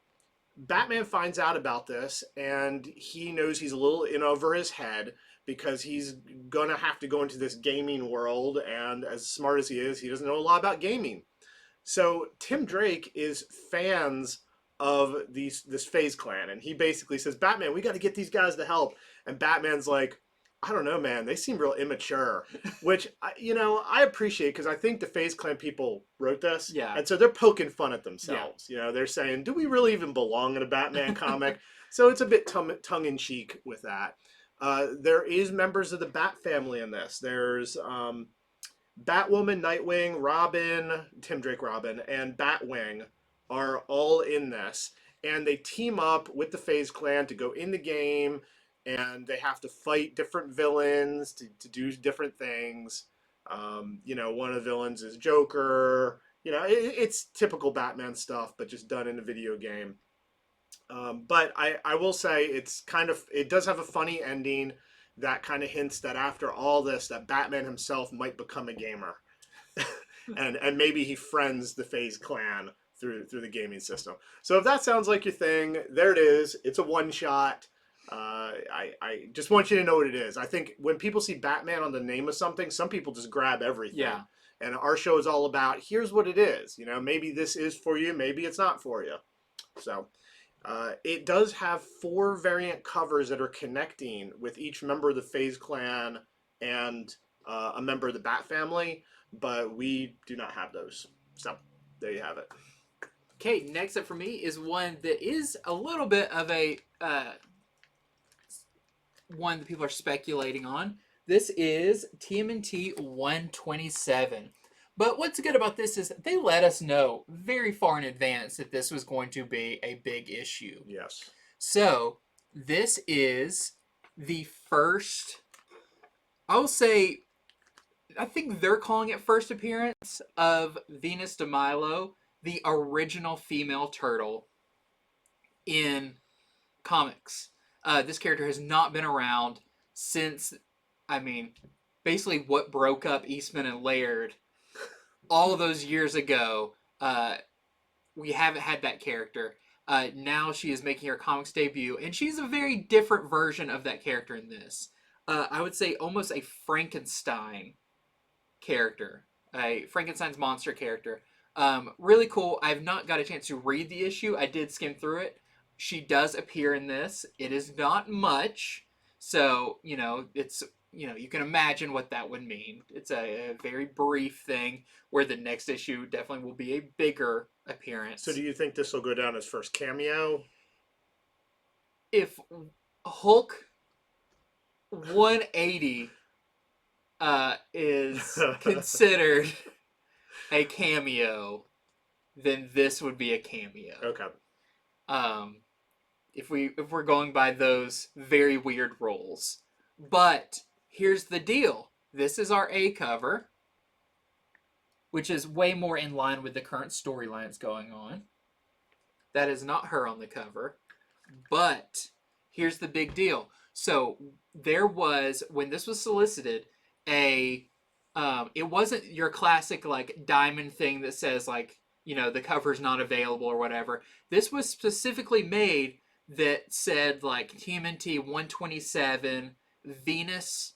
Batman finds out about this, and he knows he's a little in over his head because he's gonna have to go into this gaming world, and as smart as he is, he doesn't know a lot about gaming. So Tim Drake is fans of this Faze Clan, and he basically says, Batman, we got to get these guys to help. And Batman's like, I don't know, man, they seem real immature, which I appreciate, because I think the Faze Clan people wrote this, Yeah, and so they're poking fun at themselves. Yeah. They're saying, do we really even belong in a Batman comic? So it's a bit tongue-in-cheek with that. There is members of the Bat family in this. There's Batwoman, Nightwing, Robin, Tim Drake Robin, and Batwing are all in this, and they team up with the Faze Clan to go in the game, and they have to fight different villains to do different things. One of the villains is Joker. It's typical Batman stuff, but just done in a video game. But I will say it does have a funny ending that kind of hints that after all this, that Batman himself might become a gamer. and maybe he friends the Faze Clan through the gaming system. So if that sounds like your thing, there it is. It's a one-shot. I just want you to know what it is. I think when people see Batman on the name of something, some people just grab everything. Yeah. And our show is all about, here's what it is. Maybe this is for you, maybe it's not for you. So it does have 4 variant covers that are connecting with each member of the Faze Clan and a member of the Bat family, but we do not have those. So there you have it. Okay, next up for me is one that is a little bit of a one that people are speculating on. This is TMNT 127. But what's good about this is they let us know very far in advance that this was going to be a big issue. Yes. So this is the first, I'll say, I think they're calling it first appearance of Venus de Milo, the original female turtle in comics. This character has not been around since, basically what broke up Eastman and Laird all of those years ago. We haven't had that character. Now she is making her comics debut, and she's a very different version of that character in this. I would say almost a Frankenstein character, a Frankenstein's monster character. Really cool. I've not got a chance to read the issue. I did skim through it. She does appear in this. It is not much, so it's you can imagine what that would mean. It's a very brief thing, where the next issue definitely will be a bigger appearance. So do you think this will go down as first cameo? If Hulk 180 is considered a cameo, then this would be a cameo. Okay. If we're going by those very weird roles. But here's the deal. This is our A cover, which is way more in line with the current storylines going on. That is not her on the cover. But here's the big deal. So there was, when this was solicited, it wasn't your classic diamond thing that says the cover's not available or whatever. This was specifically made that said TMNT 127 Venus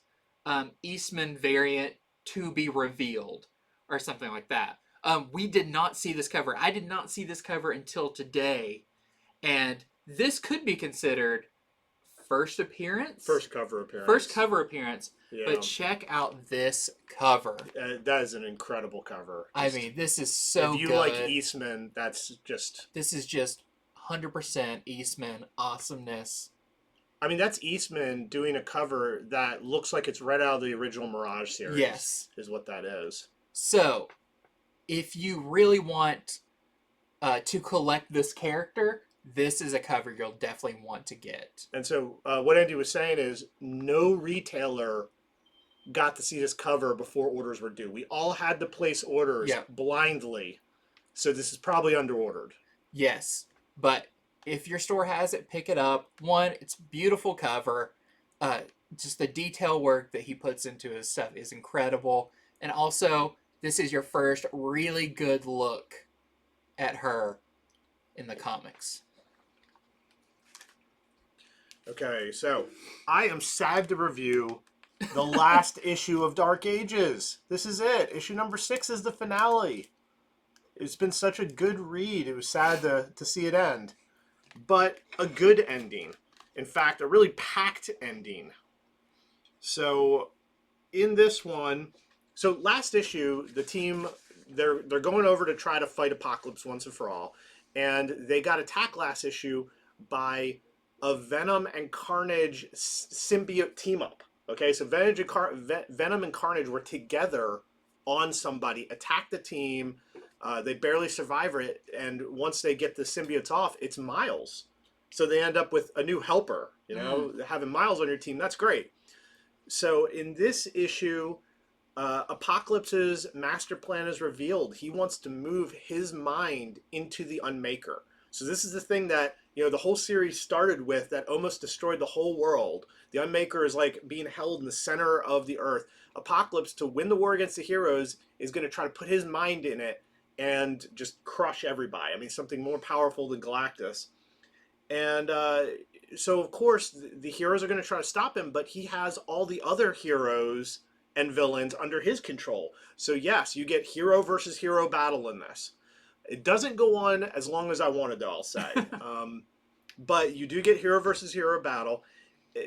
Eastman variant to be revealed or something like that. We did not see this cover. I did not see this cover until today, and this could be considered first appearance. First cover appearance. First cover appearance. Yeah. But check out this cover. That is an incredible cover. This is so good. If you like Eastman, that's just... This is just 100% Eastman awesomeness. I mean, that's Eastman doing a cover that looks like it's right out of the original Mirage series. Yes. Is what that is. So, if you really want to collect this character, this is a cover you'll definitely want to get. And so, what Andy was saying is, no retailer got to see this cover before orders were due. We all had to place orders blindly, so this is probably underordered. Yes, but if your store has it, pick it up. One, it's a beautiful cover. Just the detail work that he puts into his stuff is incredible. And also, this is your first really good look at her in the comics. Okay, so I am sad to review the last issue of Dark Ages. This is it. Issue number 6 is the finale. It's been such a good read. It was sad to see it end. But a good ending. In fact, a really packed ending. So, in this one... So, last issue, the team, they're going over to try to fight Apocalypse once and for all. And they got attacked last issue by a Venom and Carnage symbiote team-up. Okay, so Venom and Carnage were together on somebody, attack the team. They barely survive it, and once they get the symbiotes off, it's Miles. So they end up with a new helper. You know, having Miles on your team, that's great. So in this issue, Apocalypse's master plan is revealed. He wants to move his mind into the Unmaker. So this is the thing that, you know, the whole series started with that almost destroyed the whole world. The Unmaker is like being held in the center of the earth. Apocalypse, to win the war against the heroes, is going to try to put his mind in it and just crush everybody. I mean, something more powerful than Galactus. And so, of course, the heroes are going to try to stop him, but he has all the other heroes and villains under his control. So, yes, you get hero versus hero battle in this. It doesn't go on as long as I wanted to, I'll say. But you do get hero versus hero battle.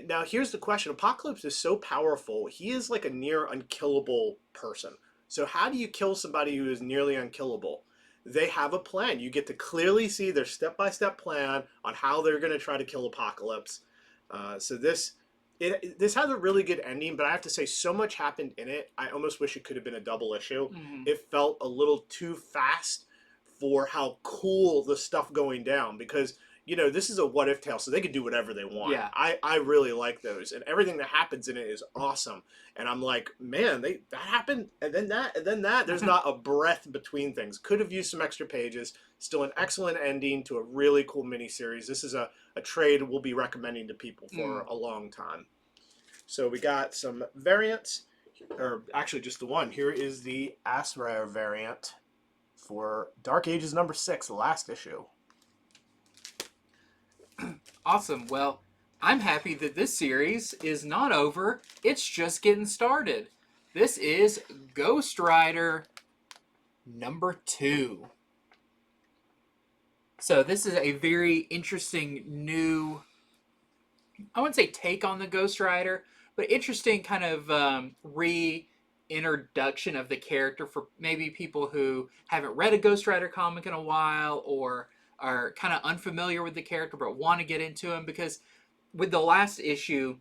Now, here's the question. Apocalypse is so powerful. He is like a near unkillable person. So how do you kill somebody who is nearly unkillable? They have a plan. You get to clearly see their step-by-step plan on how they're going to try to kill Apocalypse. So this has a really good ending, but I have to say so much happened in it. I almost wish it could have been a double issue. Mm-hmm. It felt a little too fast for how cool the stuff going down, because, you know, this is a what if tale, so they can do whatever they want. Yeah. I really like those, and everything that happens in it is awesome. And I'm like, man, that happened, and then that, and then that. There's not a breath between things. Could have used some extra pages. Still an excellent ending to a really cool miniseries. This is a trade we'll be recommending to people for a long time. So we got some variants, or actually just the one. Here is the Asrare variant for Dark Ages number 6, the last issue. Awesome. Well, I'm happy that this series is not over. It's just getting started. This is Ghost Rider number 2. So this is a very interesting new, I wouldn't say take on the Ghost Rider, but interesting kind of reintroduction of the character for maybe people who haven't read a Ghost Rider comic in a while, or are kind of unfamiliar with the character but want to get into him, because with the last issue,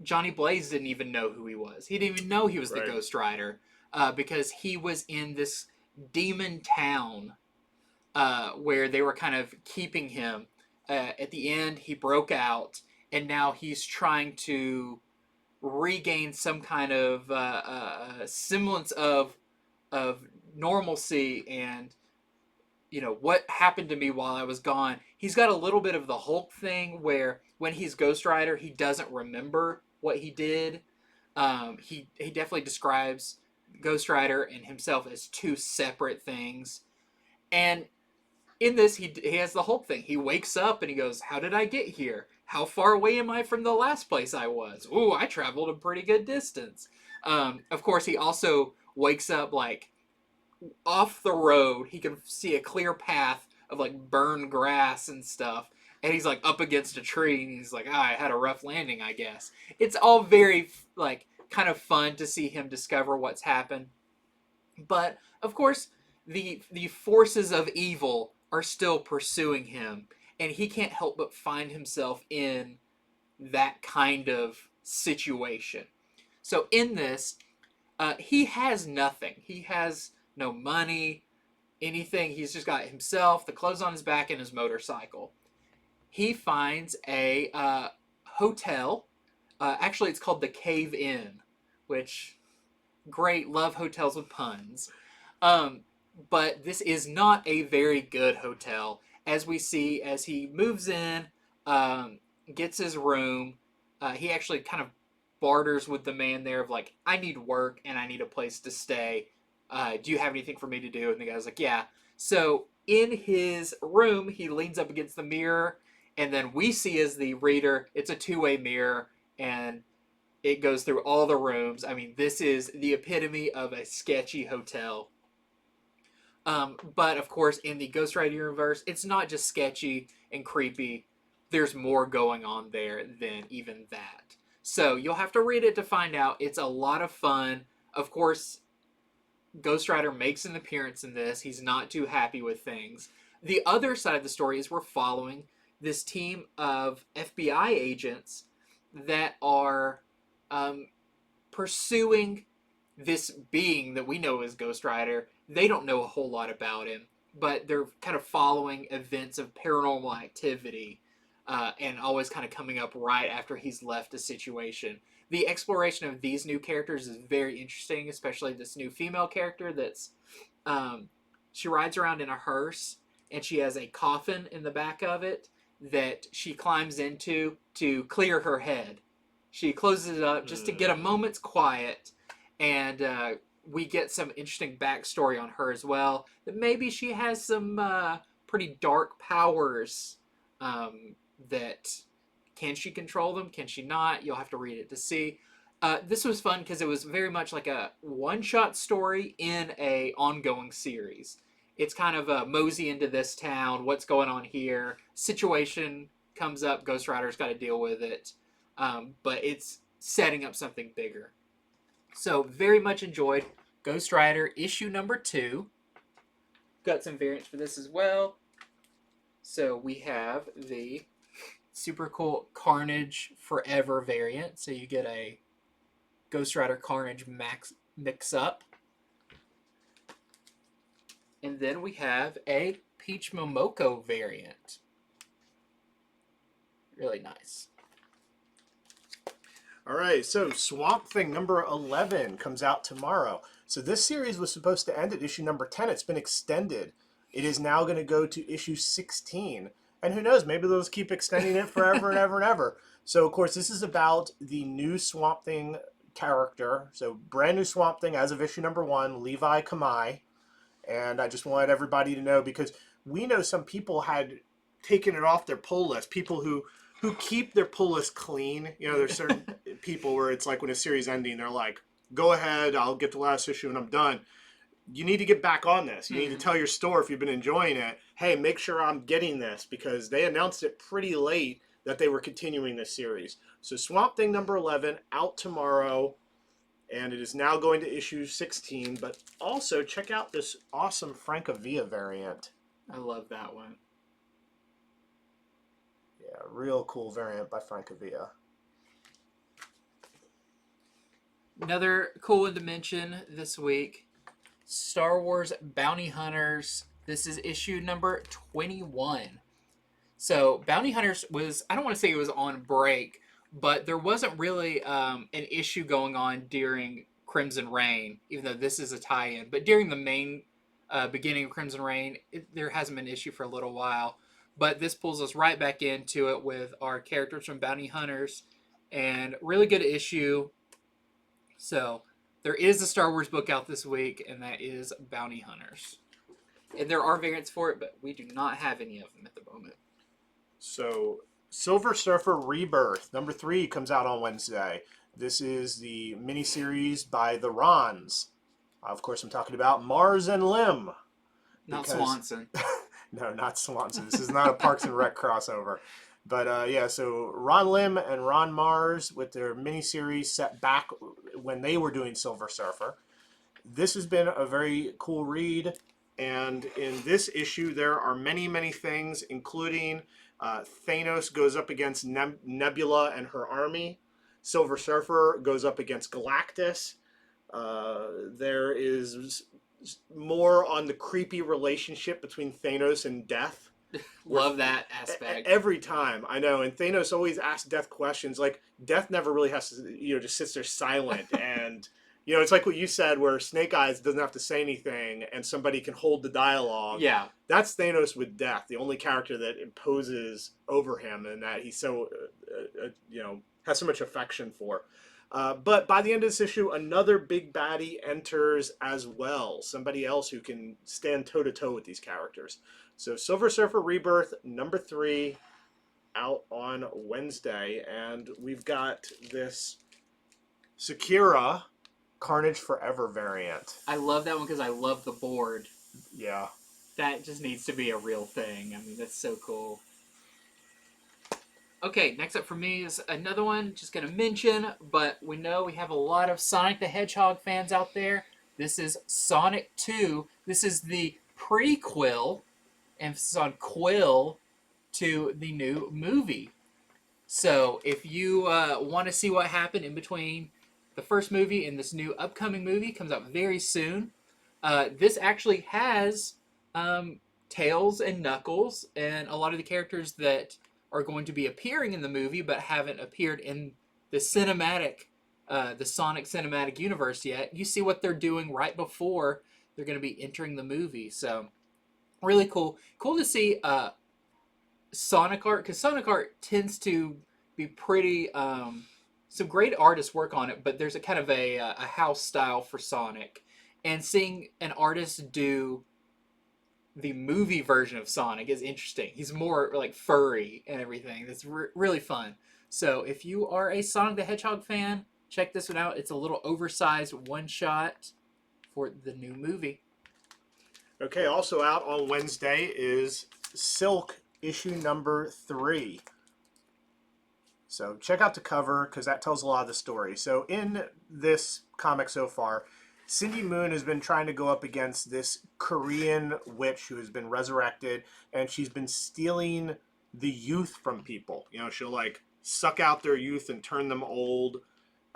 Johnny Blaze didn't even know who he was. He didn't even know he was the Ghost Rider, because he was in this demon town where they were kind of keeping him. At the end, he broke out, and now he's trying to regain some kind of semblance of normalcy and, you know, what happened to me while I was gone. He's got a little bit of the Hulk thing where when he's Ghost Rider, he doesn't remember what he did. He definitely describes Ghost Rider and himself as two separate things. And in this, he has the Hulk thing. He wakes up and he goes, how did I get here? How far away am I from the last place I was? Ooh, I traveled a pretty good distance. Of course, he also wakes up like off the road. He can see a clear path of like burned grass and stuff. And he's like up against a tree and he's like, I had a rough landing, I guess. It's all very like kind of fun to see him discover what's happened. But of course, the forces of evil are still pursuing him, and he can't help but find himself in that kind of situation. So in this, he has nothing. He has no money, anything. He's just got himself, the clothes on his back, and his motorcycle. He finds a hotel. Actually, it's called the Cave Inn, which, great, love hotels with puns. But this is not a very good hotel, as we see as he moves in, gets his room. He actually kind of barters with the man there of like, I need work and I need a place to stay. Do you have anything for me to do? And the guy's like, yeah. So in his room, he leans up against the mirror, and then we see as the reader, it's a two-way mirror, and it goes through all the rooms. I mean, this is the epitome of a sketchy hotel. But of course, in the Ghost Rider universe, it's not just sketchy and creepy. There's more going on there than even that. So you'll have to read it to find out. It's a lot of fun. Of course, Ghost Rider makes an appearance in this. He's not too happy with things. The other side of the story is we're following this team of FBI agents that are pursuing this being that we know as Ghost Rider. They don't know a whole lot about him, but they're kind of following events of paranormal activity and always kind of coming up right after he's left a situation. The exploration of these new characters is very interesting, especially this new female character that's she rides around in a hearse, and she has a coffin in the back of it that she climbs into to clear her head. She closes it up just to get a moment's quiet, and we get some interesting backstory on her as well. That maybe she has some pretty dark powers. That can she control them? Can she not? You'll have to read it to see. This was fun because it was very much like a one-shot story in a ongoing series. It's kind of a mosey into this town. What's going on here? Situation comes up. Ghost Rider's got to deal with it. But it's setting up something bigger. So very much enjoyed Ghost Rider issue number 2. Got some variants for this as well. So we have the super cool Carnage Forever variant. So you get a Ghost Rider Carnage Max mix-up. And then we have a Peach Momoko variant. Really nice. All right, so Swamp Thing number 11 comes out tomorrow. So this series was supposed to end at issue number 10. It's been extended. It is now going to go to issue 16. And who knows, maybe they'll just keep extending it forever and ever and ever. So, of course, this is about the new Swamp Thing character. So, brand new Swamp Thing as of issue number 1, Levi Kamai. And I just wanted everybody to know, because we know some people had taken it off their pull list. People who keep their pull list clean. You know, there's certain people where it's like when a series ending, they're like, go ahead, I'll get the last issue and I'm done. You need to get back on this. You need to tell your store, if you've been enjoying it, hey, make sure I'm getting this, because they announced it pretty late that they were continuing this series. So Swamp Thing number 11 out tomorrow, and it is now going to issue 16. But also check out this awesome Francavilla variant. I love that one. Yeah, real cool variant by Francavilla. Another cool one to mention this week, Star Wars Bounty Hunters. This is issue number 21. So Bounty Hunters was, I don't want to say it was on break, but there wasn't really an issue going on during Crimson Reign, even though this is a tie-in. But during the main beginning of Crimson Reign, there hasn't been an issue for a little while. But this pulls us right back into it with our characters from Bounty Hunters. And really good issue. So there is a Star Wars book out this week, and that is Bounty Hunters. And there are variants for it, but we do not have any of them at the moment. So Silver Surfer Rebirth number 3 comes out on Wednesday. This is the miniseries by the Rons. Of course, I'm talking about Mars and Lim. Not Swanson. No, not Swanson. This is not a Parks and Rec crossover. But yeah, so Ron Lim and Ron Mars with their miniseries set back when they were doing Silver Surfer. This has been a very cool read. And in this issue, there are many, many things, including Thanos goes up against Nebula and her army. Silver Surfer goes up against Galactus. There is more on the creepy relationship between Thanos and Death. Love that aspect. Every time, I know. And Thanos always asks Death questions. Like, Death never really has to, just sits there silent. And, it's like what you said, where Snake Eyes doesn't have to say anything and somebody can hold the dialogue. Yeah. That's Thanos with Death, the only character that imposes over him and that he's so, has so much affection for. But by the end of this issue, another big baddie enters as well. Somebody else who can stand toe-to-toe with these characters. So Silver Surfer Rebirth #3 out on Wednesday. And we've got this Sakura Carnage Forever variant. I love that one because I love the board. Yeah. That just needs to be a real thing. I mean, that's so cool. Okay, next up for me is another one, just going to mention, but we know we have a lot of Sonic the Hedgehog fans out there. This is Sonic 2. This is the prequel, emphasis on quill, to the new movie. So if you want to see what happened in between the first movie and this new upcoming movie, comes out very soon. This actually has Tails and Knuckles and a lot of the characters that are going to be appearing in the movie but haven't appeared in the cinematic, the Sonic cinematic universe yet. You see what they're doing right before they're going to be entering the movie. So really cool. Cool to see Sonic art, because Sonic art tends to be pretty... some great artists work on it, but there's a kind of a house style for Sonic. And seeing an artist do the movie version of Sonic is interesting. He's more like furry and everything. That's really fun. So if you are a Sonic the Hedgehog fan, check this one out. It's a little oversized one-shot for the new movie. Okay, also out on Wednesday is Silk issue #3. So check out the cover because that tells a lot of the story. So in this comic so far, Cindy Moon has been trying to go up against this Korean witch who has been resurrected, and she's been stealing the youth from people. She'll like suck out their youth and turn them old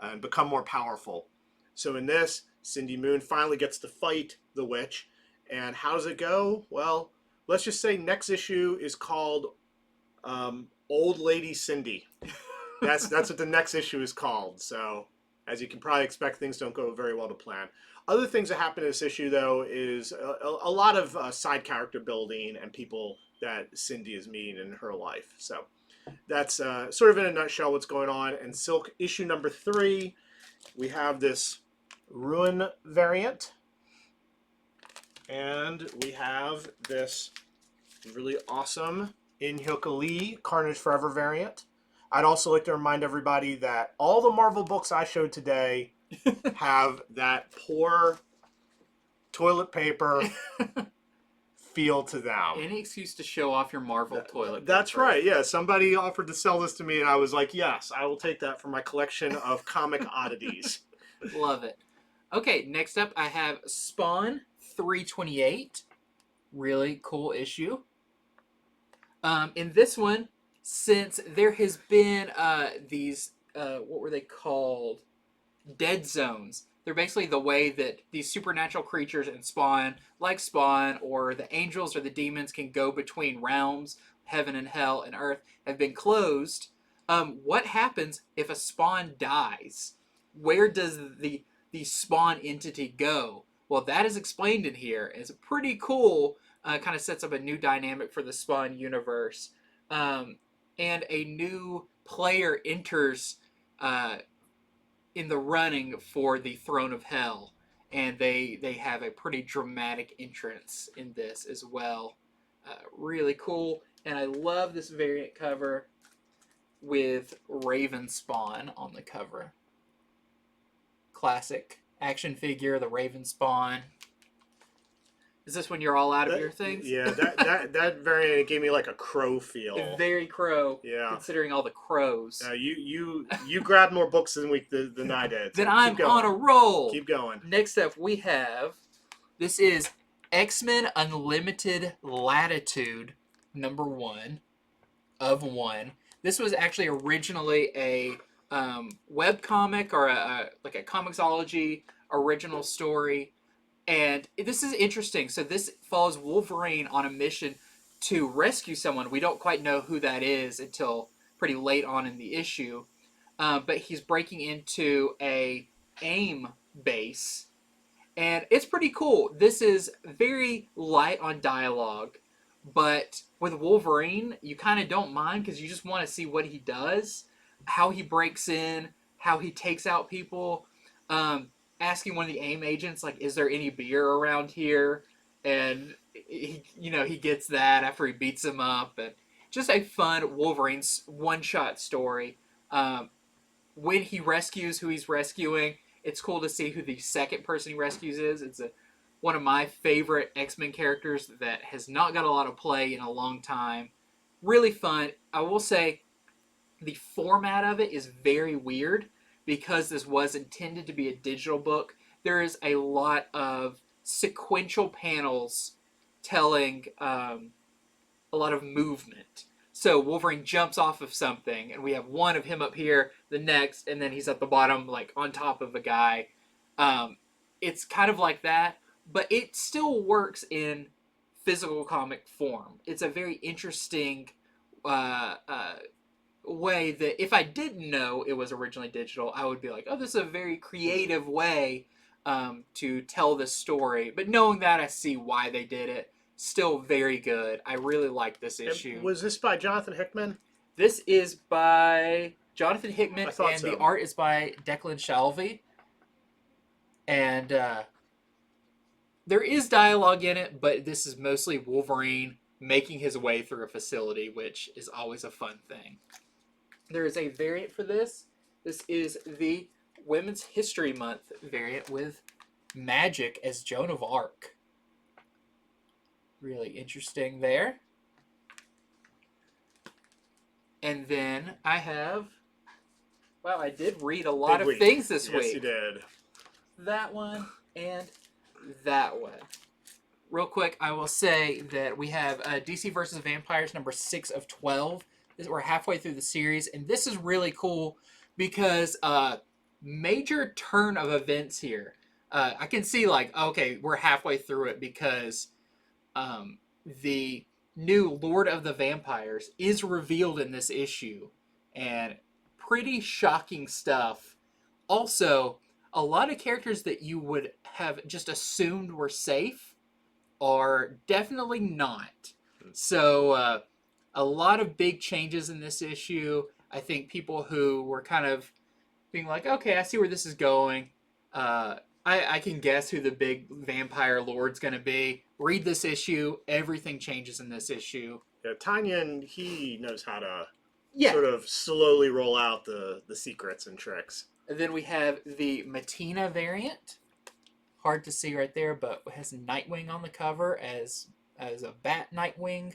and become more powerful. So in this, Cindy Moon finally gets to fight the witch. And how does it go? Well, let's just say next issue is called Old Lady Cindy. That's what the next issue is called. So as you can probably expect, things don't go very well to plan. Other things that happen in this issue, though, is a lot of side character building and people that Cindy is meeting in her life. So that's sort of in a nutshell what's going on. And Silk issue #3, we have this Ruin variant. And we have this really awesome In-Hyoka Lee Carnage Forever variant. I'd also like to remind everybody that all the Marvel books I showed today have that poor toilet paper feel to them. Any excuse to show off your Marvel toilet paper. That's right, yeah. Somebody offered to sell this to me, and I was like, yes, I will take that for my collection of comic oddities. Love it. Okay, next up I have Spawn 328. Really cool issue. In this one, since there has been these, what were they called? Dead zones. They're basically the way that these supernatural creatures in Spawn, like Spawn, or the angels or the demons can go between realms, heaven and hell and earth, have been closed. What happens if a Spawn dies? Where does the Spawn entity go? Well, that is explained in here. It's pretty cool. Kind of sets up a new dynamic for the Spawn universe. And a new player enters in the running for the Throne of Hell. And they have a pretty dramatic entrance in this as well. Really cool. And I love this variant cover with Raven Spawn on the cover. Classic action figure, the Raven Spawn. Is this when you're all out of your things? Yeah, that variant gave me like a crow feel. Very crow. Yeah. Considering all the crows. You grabbed more books than I did. Then I'm on a roll. Keep going. Next up we have, this is X-Men Unlimited Latitude #1. of one. This was actually originally a web comic or like a comicsology original story. And this is interesting. So this follows Wolverine on a mission to rescue someone. We don't quite know who that is until pretty late on in the issue. But he's breaking into a AIM base. And it's pretty cool. This is very light on dialogue. But with Wolverine, you kind of don't mind because you just want to see what he does, how he breaks in, how he takes out people. Asking one of the AIM agents, like, is there any beer around here? And he gets that after he beats him up. And just a fun Wolverine's one-shot story. When he rescues who he's rescuing, it's cool to see who the second person he rescues is. It's one of my favorite X-Men characters that has not got a lot of play in a long time. Really fun. I will say the format of it is very weird because this was intended to be a digital book. There is a lot of sequential panels telling a lot of movement. So Wolverine jumps off of something, and we have one of him up here, the next, and then he's at the bottom, like on top of a guy. It's kind of like that, but it still works in physical comic form. It's a very interesting way that if I didn't know it was originally digital, I would be like, oh, this is a very creative way to tell this story. But knowing that, I see why they did it. Still very good. I really like this issue. Was this by Jonathan Hickman? This is by Jonathan Hickman, and so. The art is by Declan Shalvey. And there is dialogue in it, but this is mostly Wolverine making his way through a facility, which is always a fun thing. There is a variant for this. This is the Women's History Month variant with Magic as Joan of Arc. Really interesting there. And then I have... Wow, I did read a lot of things this week. Yes, you did. That one and that one. Real quick, I will say that we have DC vs. Vampires number 6 of 12. We're halfway through the series, and this is really cool because major turn of events here. I can see, like, okay, we're halfway through it because the new Lord of the Vampires is revealed in this issue, and pretty shocking stuff. Also, a lot of characters that you would have just assumed were safe are definitely not. So, a lot of big changes in this issue. I think people who were kind of being like, okay, I see where this is going. I can guess who the big vampire lord's going to be. Read this issue. Everything changes in this issue. Yeah, Tanyan, he knows how to sort of slowly roll out the secrets and tricks. And then we have the Matina variant. Hard to see right there, but it has Nightwing on the cover as a bat Nightwing.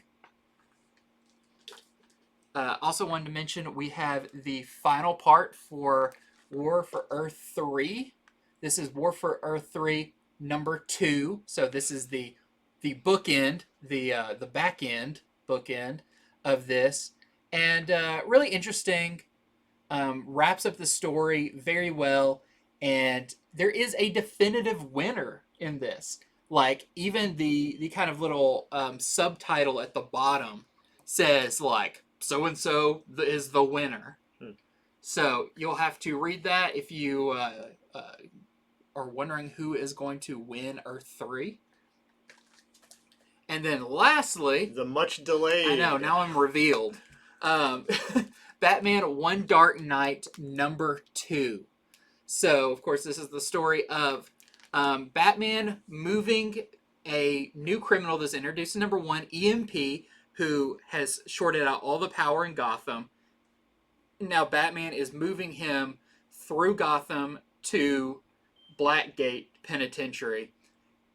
Also wanted to mention we have the final part for War for Earth 3. This is War for Earth 3 number 2. So this is the bookend, the back end bookend of this. And really interesting. Wraps up the story very well. And there is a definitive winner in this. Like, even the kind of little subtitle at the bottom says, like, so-and-so is the winner. So you'll have to read that if you are wondering who is going to win Earth 3. And then lastly... the much delayed... I know, now I'm revealed. Batman One Dark Knight number 2. So, of course, this is the story of Batman moving a new criminal that's introduced in number 1, EMP, who has shorted out all the power in Gotham. Now Batman is moving him through Gotham to Blackgate Penitentiary.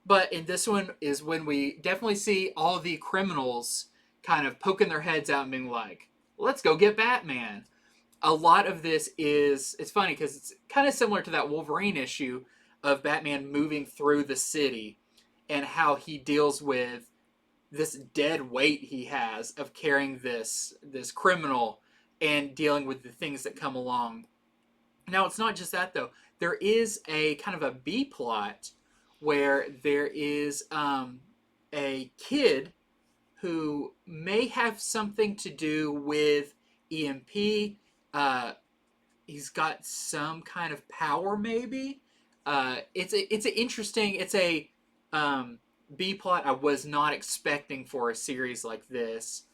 But in this one is when we definitely see all the criminals kind of poking their heads out and being like, let's go get Batman. A lot of this is, it's funny because it's kind of similar to that Wolverine issue of Batman moving through the city and how he deals with this dead weight he has of carrying this criminal and dealing with the things that come along. Now, it's not just that though. There is a kind of a B plot where there is a kid who may have something to do with EMP. He's got some kind of power, maybe. It's a B plot I was not expecting for a series like this.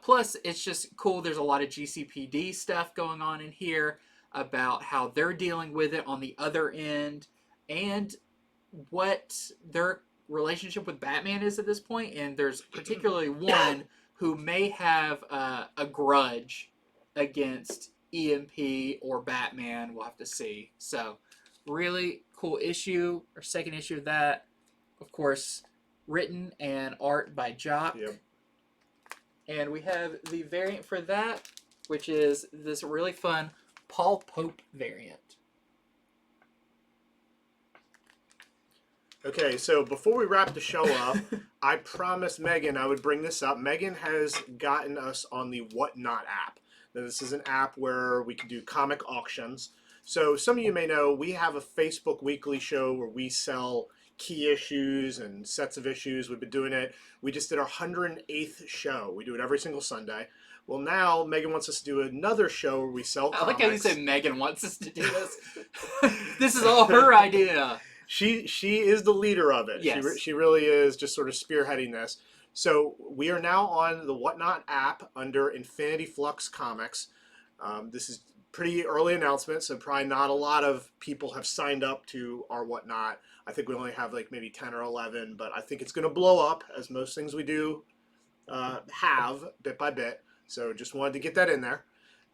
Plus, it's just cool. There's a lot of GCPD stuff going on in here about how they're dealing with it on the other end, and what their relationship with Batman is at this point. And there's particularly one who may have a grudge against EMP or Batman. We'll have to see. So, really cool issue, or second issue of that. Of course, written and art by Jock. Yep. And we have the variant for that, which is this really fun Paul Pope variant. Okay, so before we wrap the show up, I promised Megan I would bring this up. Megan has gotten us on the Whatnot app. Now, this is an app where we can do comic auctions. So some of you may know we have a Facebook weekly show where we sell key issues and sets of issues. We've been doing it. We just did our 108th show. We do it every single Sunday. Well, now Megan wants us to do another show where we sell comics. I like how you said Megan wants us to do this. This is all her idea. She is the leader of it. Yes. She really is just sort of spearheading this. So we are now on the Whatnot app under Infinity Flux Comics. This is pretty early announcement, so probably not a lot of people have signed up to our Whatnot. I think we only have like maybe 10 or 11, but I think it's going to blow up, as most things we do have bit by bit. So just wanted to get that in there.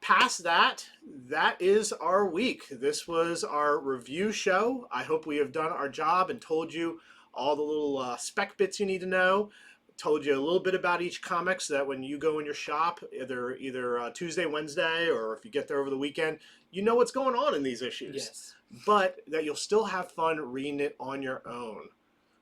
Past that, that is our week. This was our review show. I hope we have done our job and told you all the little spec bits you need to know. Told you a little bit about each comic so that when you go in your shop, either Tuesday, Wednesday, or if you get there over the weekend, you know what's going on in these issues. Yes. But that you'll still have fun reading it on your own.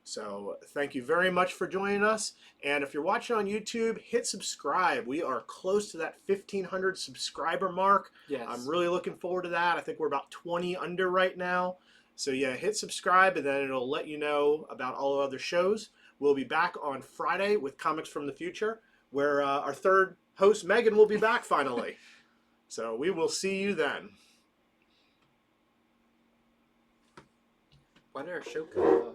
So thank you very much for joining us. And if you're watching on YouTube, hit subscribe. We are close to that 1,500 subscriber mark. Yes. I'm really looking forward to that. I think we're about 20 under right now. So yeah, hit subscribe, and then it'll let you know about all the other shows. We'll be back on Friday with Comics from the Future, where our third host, Megan, will be back finally. So we will see you then. Why did our show cut off?